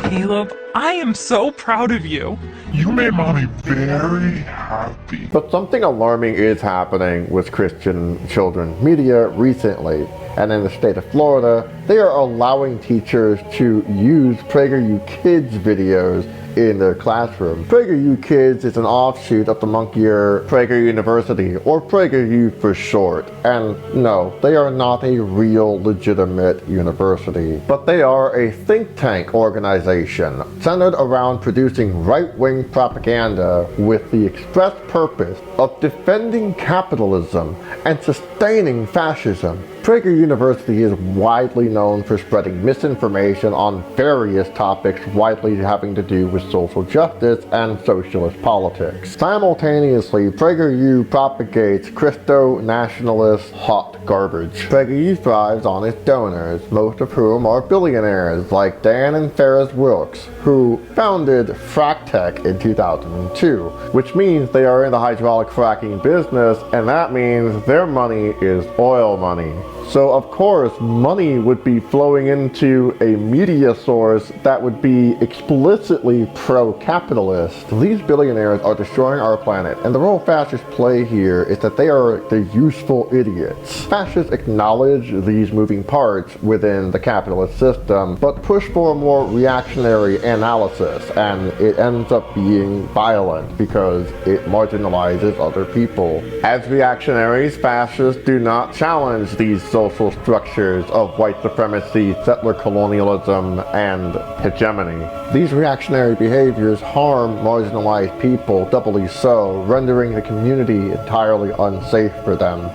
Caleb, I am so proud of you. You made Mommy very happy. But something alarming is happening with Christian children media recently. And in the state of Florida, they are allowing teachers to use PragerU Kids videos in their classroom. PragerU Kids is an offshoot of the monkier Prager University, or PragerU for short. And no, they are not a real legitimate university, but they are a think tank organization centered around producing right-wing propaganda with the express purpose of defending capitalism and sustaining fascism. Prager University is widely known for spreading misinformation on various topics widely having to do with social justice and socialist politics. Simultaneously, PragerU propagates Christo-nationalist hot garbage. PragerU thrives on its donors, most of whom are billionaires like Dan and Ferris Wilks, who founded Fractech in 2002, which means they are in the hydraulic fracking business, and that means their money is oil money. So of course, money would be flowing into a media source that would be explicitly pro-capitalist. These billionaires are destroying our planet, and the role fascists play here is that they are the useful idiots. Fascists acknowledge these moving parts within the capitalist system, but push for a more reactionary analysis, and it ends up being violent because it marginalizes other people. As reactionaries, fascists do not challenge these social structures of white supremacy, settler colonialism, and hegemony. These reactionary behaviors harm marginalized people doubly so, rendering the community entirely unsafe for them.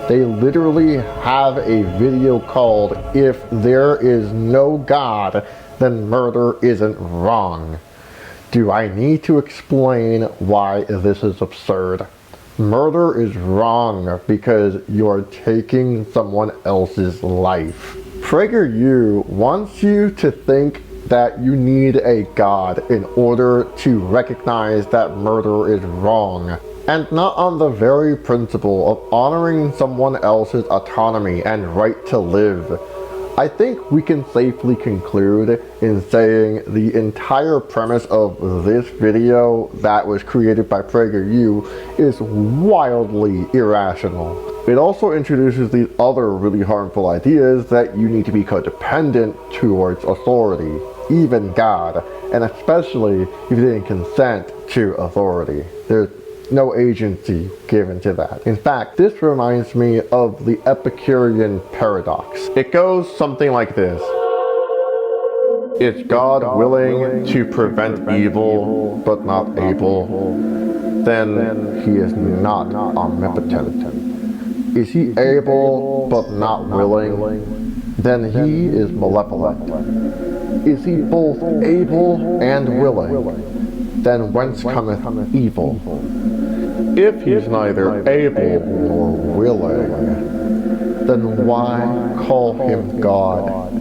They literally have a video called "If There Is No God, Then Murder Isn't Wrong." Do I need to explain why this is absurd? Murder is wrong because you're taking someone else's life. PragerU wants you to think that you need a God in order to recognize that murder is wrong, and not on the very principle of honoring someone else's autonomy and right to live. I think we can safely conclude in saying the entire premise of this video that was created by PragerU is wildly irrational. It also introduces these other really harmful ideas that you need to be codependent towards authority, even God, and especially if you didn't consent to authority. There's no agency given to that. In fact, this reminds me of the Epicurean paradox. It goes something like this. Is God willing to prevent evil but not able? Then he is not omnipotent. Is he able but not willing? Then he is malevolent. Is he both able and willing? Then whence cometh evil? If he's neither able nor willing, then why call him God?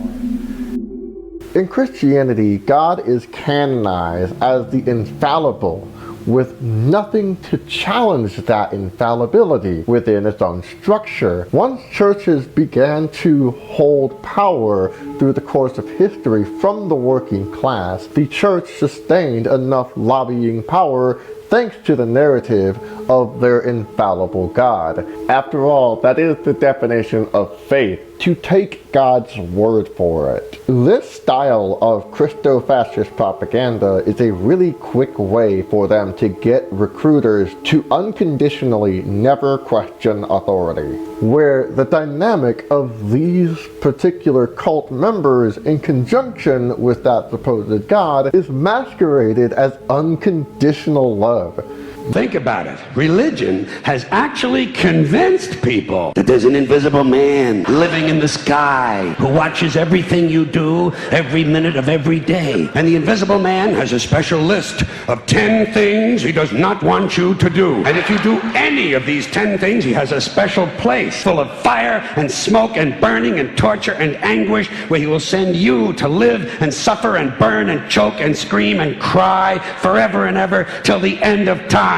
In Christianity, God is canonized as the infallible, with nothing to challenge that infallibility within its own structure. Once churches began to hold power through the course of history from the working class, the church sustained enough lobbying power thanks to the narrative of their infallible God. After all, that is the definition of faith, to take God's word for it. This style of Christo-fascist propaganda is a really quick way for them to get recruiters to unconditionally never question authority, where the dynamic of these particular cult members in conjunction with that supposed God is masqueraded as unconditional love. Think about it. Religion has actually convinced people that there's an invisible man living in the sky who watches everything you do every minute of every day. And the invisible man has a special list of 10 things he does not want you to do. And if you do any of these 10 things, he has a special place full of fire and smoke and burning and torture and anguish where he will send you to live and suffer and burn and choke and scream and cry forever and ever till the end of time.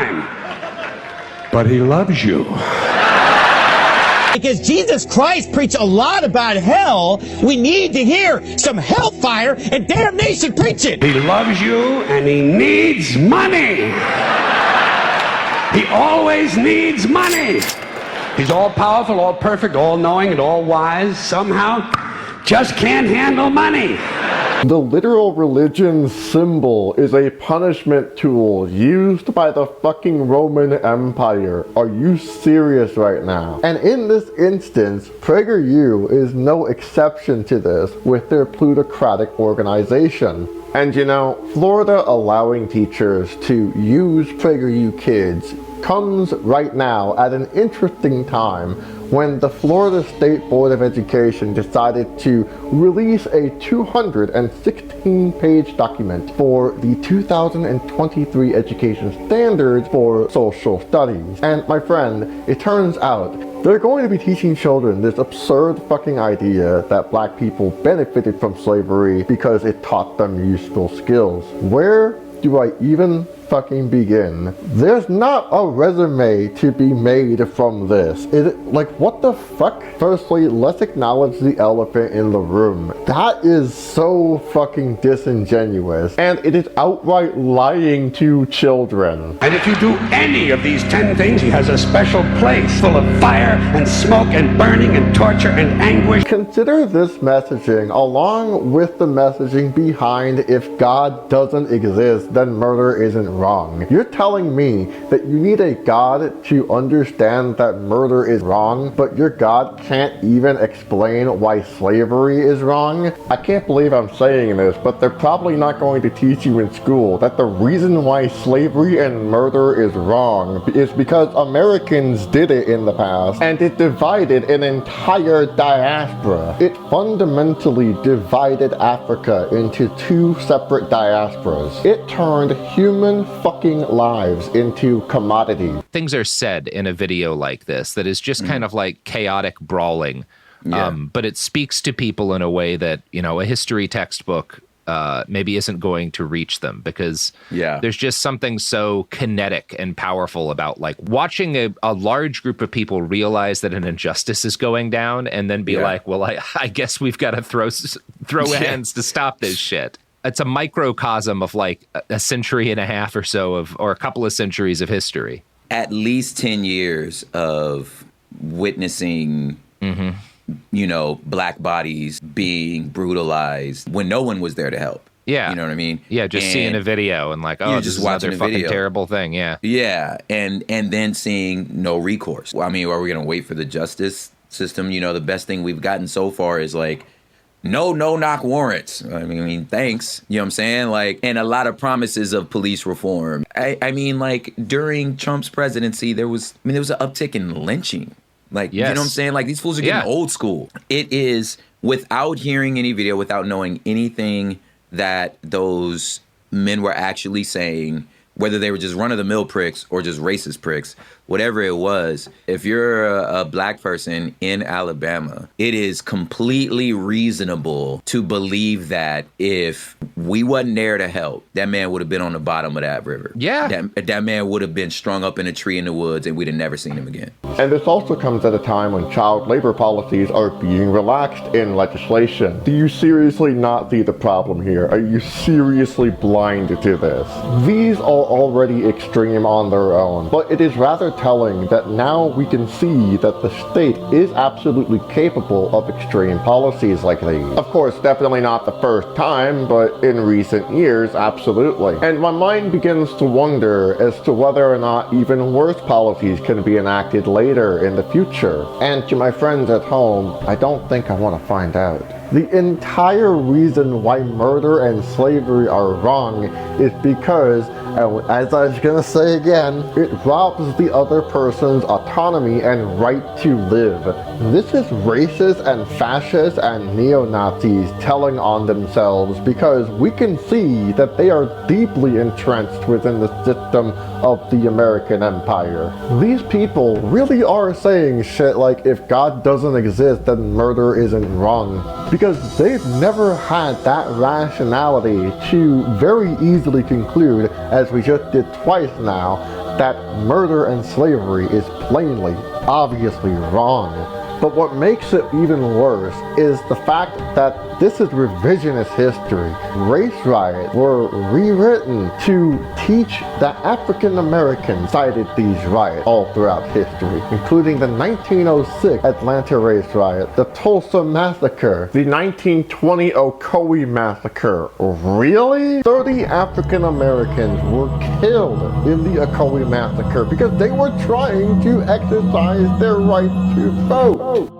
But he loves you. Because Jesus Christ preached a lot about hell, we need to hear some hellfire and damnation preaching. He loves you and he needs money. He always needs money. He's all powerful, all perfect, all knowing, and all wise. Somehow, just can't handle money. The literal religion symbol is a punishment tool used by the fucking Roman Empire. Are you serious right now? And in this instance, PragerU is no exception to this with their plutocratic organization. And you know, Florida allowing teachers to use PragerU kids comes right now at an interesting time when the Florida State Board of Education decided to release a 216-page document for the 2023 education standards for social studies. And my friend, it turns out they're going to be teaching children this absurd fucking idea that black people benefited from slavery because it taught them useful skills. Where do I even fucking begin? There's not a resume to be made from this. Is it like, what the fuck? Firstly, let's acknowledge the elephant in the room. That is so fucking disingenuous, and it is outright lying to children. And if you do any of these 10 things, he has a special place full of fire and smoke and burning and torture and anguish. Consider this messaging along with the messaging behind if God doesn't exist, then murder isn't wrong. You're telling me that you need a God to understand that murder is wrong, but your God can't even explain why slavery is wrong? I can't believe I'm saying this, but they're probably not going to teach you in school that the reason why slavery and murder is wrong is because Americans did it in the past, and it divided an entire diaspora. It fundamentally divided Africa into two separate diasporas. It turned human fucking lives into commodity. Things are said in a video like this that is just kind of like chaotic brawling. But it speaks to people in a way that, you know, a history textbook maybe isn't going to reach them, because there's just something so kinetic and powerful about like watching a large group of people realize that an injustice is going down and then be like, well, I guess we've got to throw hands to stop this shit. It's a microcosm of like a century and a half or so or a couple of centuries of history. At least 10 years of witnessing, you know, black bodies being brutalized when no one was there to help. Yeah. You know what I mean? Yeah, just seeing a video and like, oh, this just is watching another fucking terrible thing. Yeah. Yeah, and then seeing no recourse. I mean, are we going to wait for the justice system? You know, the best thing we've gotten so far is like, no knock warrants. I mean, thanks. You know what I'm saying? Like, and a lot of promises of police reform. I mean, like during Trump's presidency, there was an uptick in lynching. Like, you know what I'm saying? Like these fools are getting old school. It is, without hearing any video, without knowing anything that those men were actually saying, whether they were just run-of-the-mill pricks or just racist pricks, whatever it was, if you're a black person in Alabama, it is completely reasonable to believe that if we wasn't there to help, that man would have been on the bottom of that river. Yeah. That man would have been strung up in a tree in the woods and we'd have never seen him again. And this also comes at a time when child labor policies are being relaxed in legislation. Do you seriously not see the problem here? Are you seriously blind to this? These are already extreme on their own, but it is rather telling that now we can see that the state is absolutely capable of extreme policies like these. Of course, definitely not the first time, but in recent years, absolutely. And my mind begins to wonder as to whether or not even worse policies can be enacted later in the future. And to my friends at home, I don't think I want to find out. The entire reason why murder and slavery are wrong is because, as I was gonna say again, it robs the other person's autonomy and right to live. This is racist and fascist and neo-Nazis telling on themselves, because we can see that they are deeply entrenched within the system of the American empire. These people really are saying shit like, if God doesn't exist, then murder isn't wrong. Because they've never had that rationality to very easily conclude, as we just did twice now, that murder and slavery is plainly, obviously wrong. But what makes it even worse is the fact that this is revisionist history. Race riots were rewritten to teach that African Americans cited these riots all throughout history, including the 1906 Atlanta race riot, the Tulsa massacre, the 1920 Ocoee massacre. Really? 30 African Americans were killed in the Ocoee massacre because they were trying to exercise their right to vote.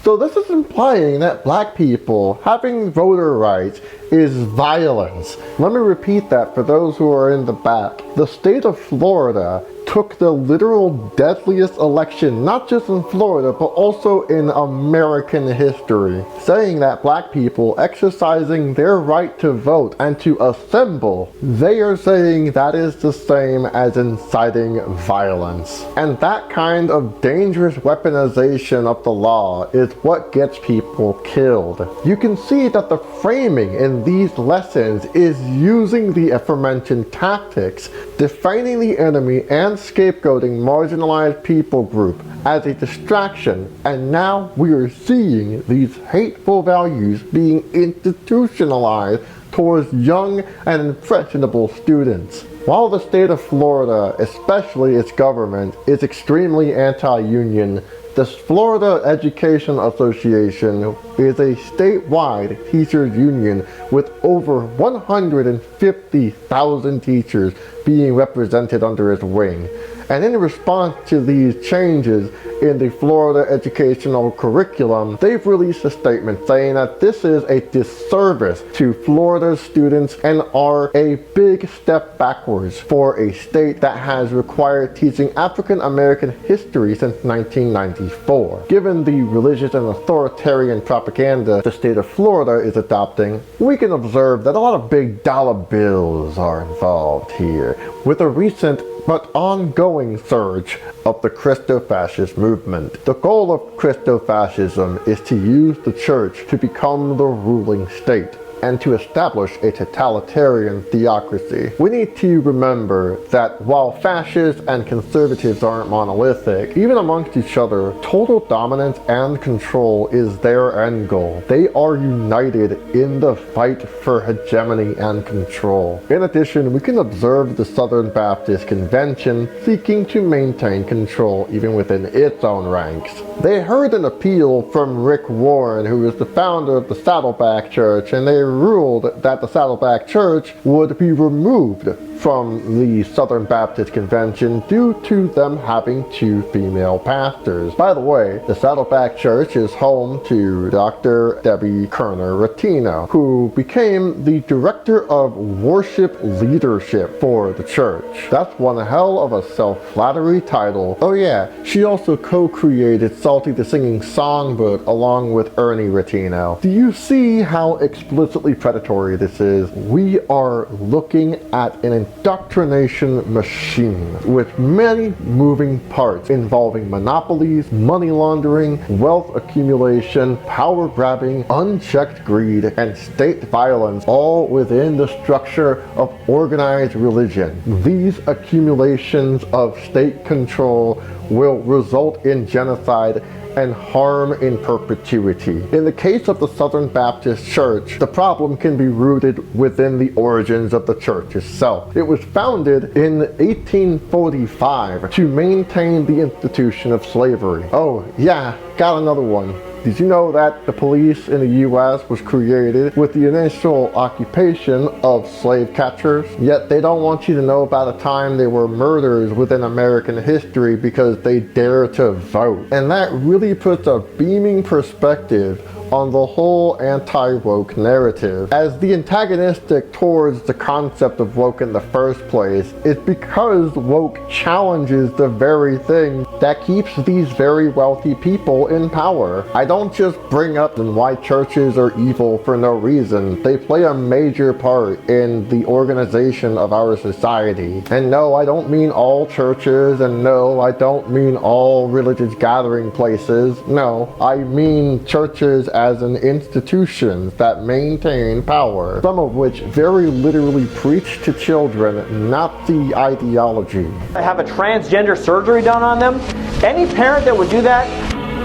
So this is implying that black people having voter rights is violence. Let me repeat that for those who are in the back. The state of Florida took the literal deadliest election, not just in Florida, but also in American history, saying that black people exercising their right to vote and to assemble, they are saying that is the same as inciting violence. And that kind of dangerous weaponization of the law is what gets people killed. You can see that the framing in these lessons is using the aforementioned tactics, defining the enemy and scapegoating marginalized people group as a distraction, and now we are seeing these hateful values being institutionalized towards young and impressionable students. While the state of Florida, especially its government, is extremely anti-union, the Florida Education Association is a statewide teachers union with over 150,000 teachers being represented under its wing. And in response to these changes in the Florida educational curriculum, they've released a statement saying that this is a disservice to Florida's students and are a big step backwards for a state that has required teaching African American history since 1994. Given the religious and authoritarian propaganda the state of Florida is adopting, we can observe that a lot of big dollar bills are involved here, with a recent but ongoing surge of the Christo-fascist movement. The goal of Christo-fascism is to use the church to become the ruling state and to establish a totalitarian theocracy. We need to remember that while fascists and conservatives aren't monolithic, even amongst each other, total dominance and control is their end goal. They are united in the fight for hegemony and control. In addition, we can observe the Southern Baptist Convention seeking to maintain control even within its own ranks. They heard an appeal from Rick Warren, who is the founder of the Saddleback Church, and they ruled that the Saddleback Church would be removed from the Southern Baptist Convention due to them having 2 female pastors. By the way, the Saddleback Church is home to Dr. Debbie Kerner-Ratino, who became the Director of Worship Leadership for the church. That's one hell of a self-flattery title. Oh yeah, she also co-created Salty the Singing Songbook along with Ernie Ratino. Do you see how explicitly predatory this is? We are looking at an indoctrination machine with many moving parts involving monopolies, money laundering, wealth accumulation, power grabbing, unchecked greed, and state violence, all within the structure of organized religion. These accumulations of state control will result in genocide and harm in perpetuity. In the case of the Southern Baptist Church, the problem can be rooted within the origins of the church itself. It was founded in 1845 to maintain the institution of slavery. Oh yeah, got another one. Did you know that the police in the U.S. was created with the initial occupation of slave catchers? Yet they don't want you to know about a time they were murderers within American history because they dare to vote. And that really puts a beaming perspective on the whole anti-woke narrative, as the antagonistic towards the concept of woke in the first place is because woke challenges the very thing that keeps these very wealthy people in power. I don't just bring up why churches are evil for no reason. They play a major part in the organization of our society. And no, I don't mean all churches, and no, I don't mean all religious gathering places. No, I mean churches as an institution that maintain power, some of which very literally preach to children Nazi ideology. Have a transgender surgery done on them. Any parent that would do that,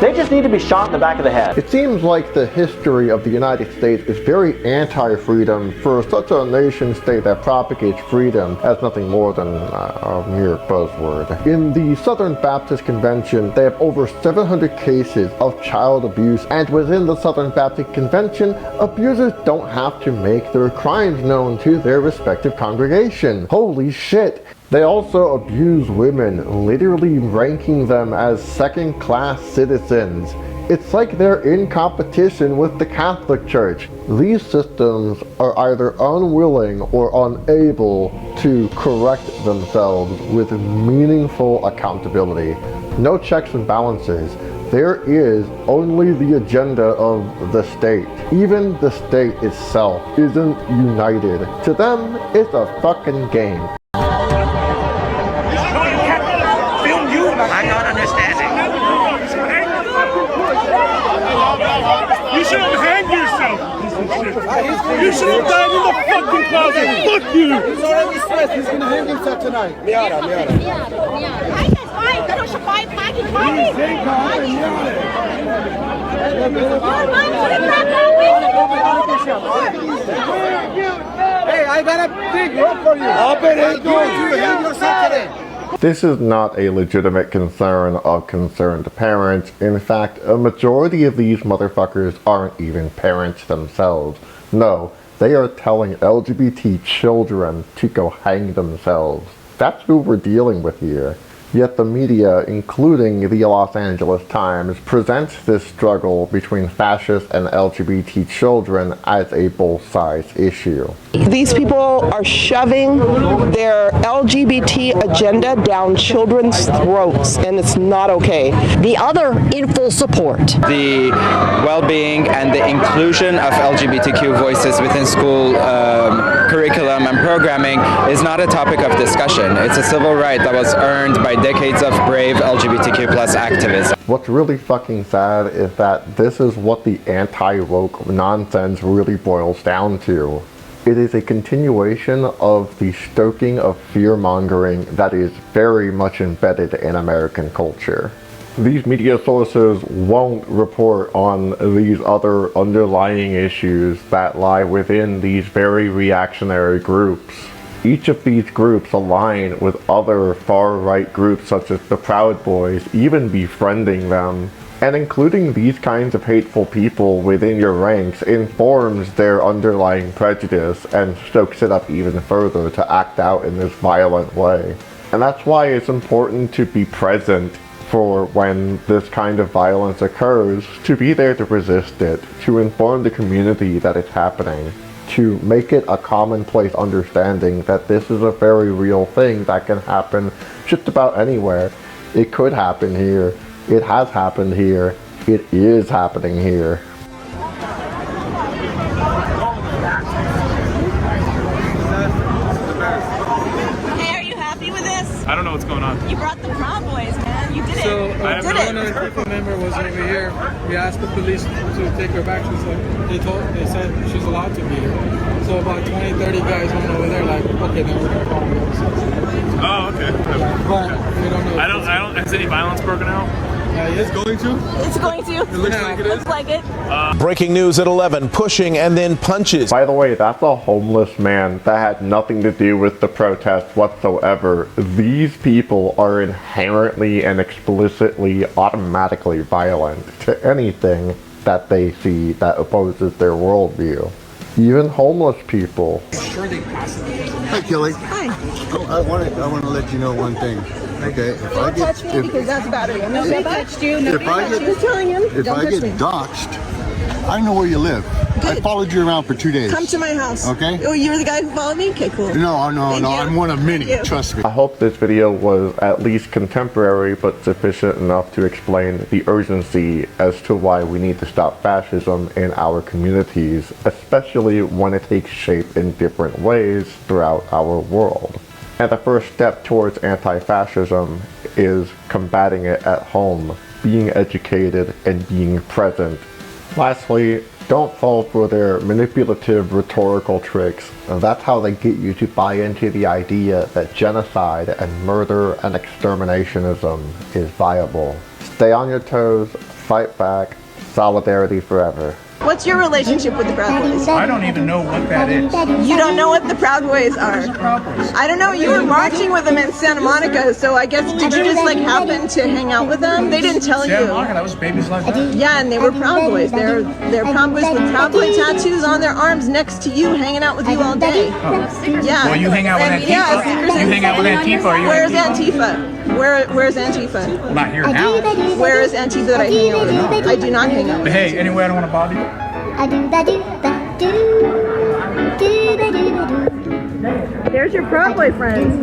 They just need to be shot in the back of the head. It seems like the history of the United States is very anti-freedom for such a nation state that propagates freedom as nothing more than a mere buzzword. In the Southern Baptist Convention, they have over 700 cases of child abuse, and within the Southern Baptist Convention, abusers don't have to make their crimes known to their respective congregation. Holy shit! They also abuse women, literally ranking them as second-class citizens. It's like they're in competition with the Catholic Church. These systems are either unwilling or unable to correct themselves with meaningful accountability. No checks and balances. There is only the agenda of the state. Even the state itself isn't united. To them, it's a fucking game. I'm not understanding. You should have hanged yourself. You should have died in the fucking closet. Fuck you. He's already stressed. He's gonna hang himself tonight. Miara. Hey, I got a big rope for you. Open it. You hang yourself today. This is not a legitimate concern of concerned parents. In fact, a majority of these motherfuckers aren't even parents themselves. No, they are telling LGBT children to go hang themselves. That's who we're dealing with here. Yet the media, including the Los Angeles Times, presents this struggle between fascists and LGBT children as a both-sides issue. These people are shoving their LGBT agenda down children's throats, and it's not okay. The other in full support. The well-being and the inclusion of LGBTQ voices within school curriculum and programming is not a topic of discussion. It's a civil right that was earned by decades of brave LGBTQ plus activism. What's really fucking sad is that this is what the anti-woke nonsense really boils down to. It is a continuation of the stoking of fear-mongering that is very much embedded in American culture. These media sources won't report on these other underlying issues that lie within these very reactionary groups. Each of these groups align with other far-right groups such as the Proud Boys, even befriending them. And including these kinds of hateful people within your ranks informs their underlying prejudice and stokes it up even further to act out in this violent way. And that's why it's important to be present for when this kind of violence occurs, to be there to resist it, to inform the community that it's happening, to make it a commonplace understanding that this is a very real thing that can happen just about anywhere. It could happen here. It has happened here. It is happening here. Hey, are you happy with this? I don't know what's going on. You brought the Proud Boys, man. You did it. So, You did one of the people member was over here. We asked the police to take her back. They said she's allowed to be here. So about 20, 30 guys went over there like, okay, then we're gonna call them. Oh, okay. But we don't know. I don't. Has any violence broken out? It's going to. It's going to. It looks like it is. Looks like it. Breaking news at 11, pushing and then punches. By the way, that's a homeless man that had nothing to do with the protest whatsoever. These people are inherently and explicitly, automatically violent to anything that they see that opposes their worldview. Even homeless people. Hi, Kelly. Hi. I want to let you know one thing. Okay, if I get touch me because that's about it. Nobody touched you. Nobody touched you. Just telling him. if I get doxxed, I know where you live. I followed you around for 2 days. Come to my house. Okay. Oh, you're the guy who followed me? Okay, cool. No, I'm one of many. Trust me. I hope this video was at least contemporary but sufficient enough to explain the urgency as to why we need to stop fascism in our communities, especially when it takes shape in different ways throughout our world. And the first step towards anti-fascism is combating it at home, being educated and being present. Lastly, don't fall for their manipulative rhetorical tricks. That's how they get you to buy into the idea that genocide and murder and exterminationism is viable. Stay on your toes, fight back, solidarity forever. What's your relationship with the Proud Boys? I don't even know what that is. You don't know what the Proud Boys are? I don't know. You were marching with them in Santa Monica, so I guess did you just like happen to hang out with them? They didn't tell you. Santa Monica, that was babies like that. Yeah, and they were Proud Boys. They're Proud Boys with Proud Boy tattoos on their arms next to you, hanging out with you all day. Oh. Yeah. Well, you hang out with Antifa. Yeah, you hang out with Antifa. Or you Where's Antifa? Where's Antifa? Not here now. Where is Antifa that I hang out with? I do not hang out with. But hey, anyway, I don't want to bother you. There's your Proud Boy friends.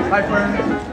Hi, friends.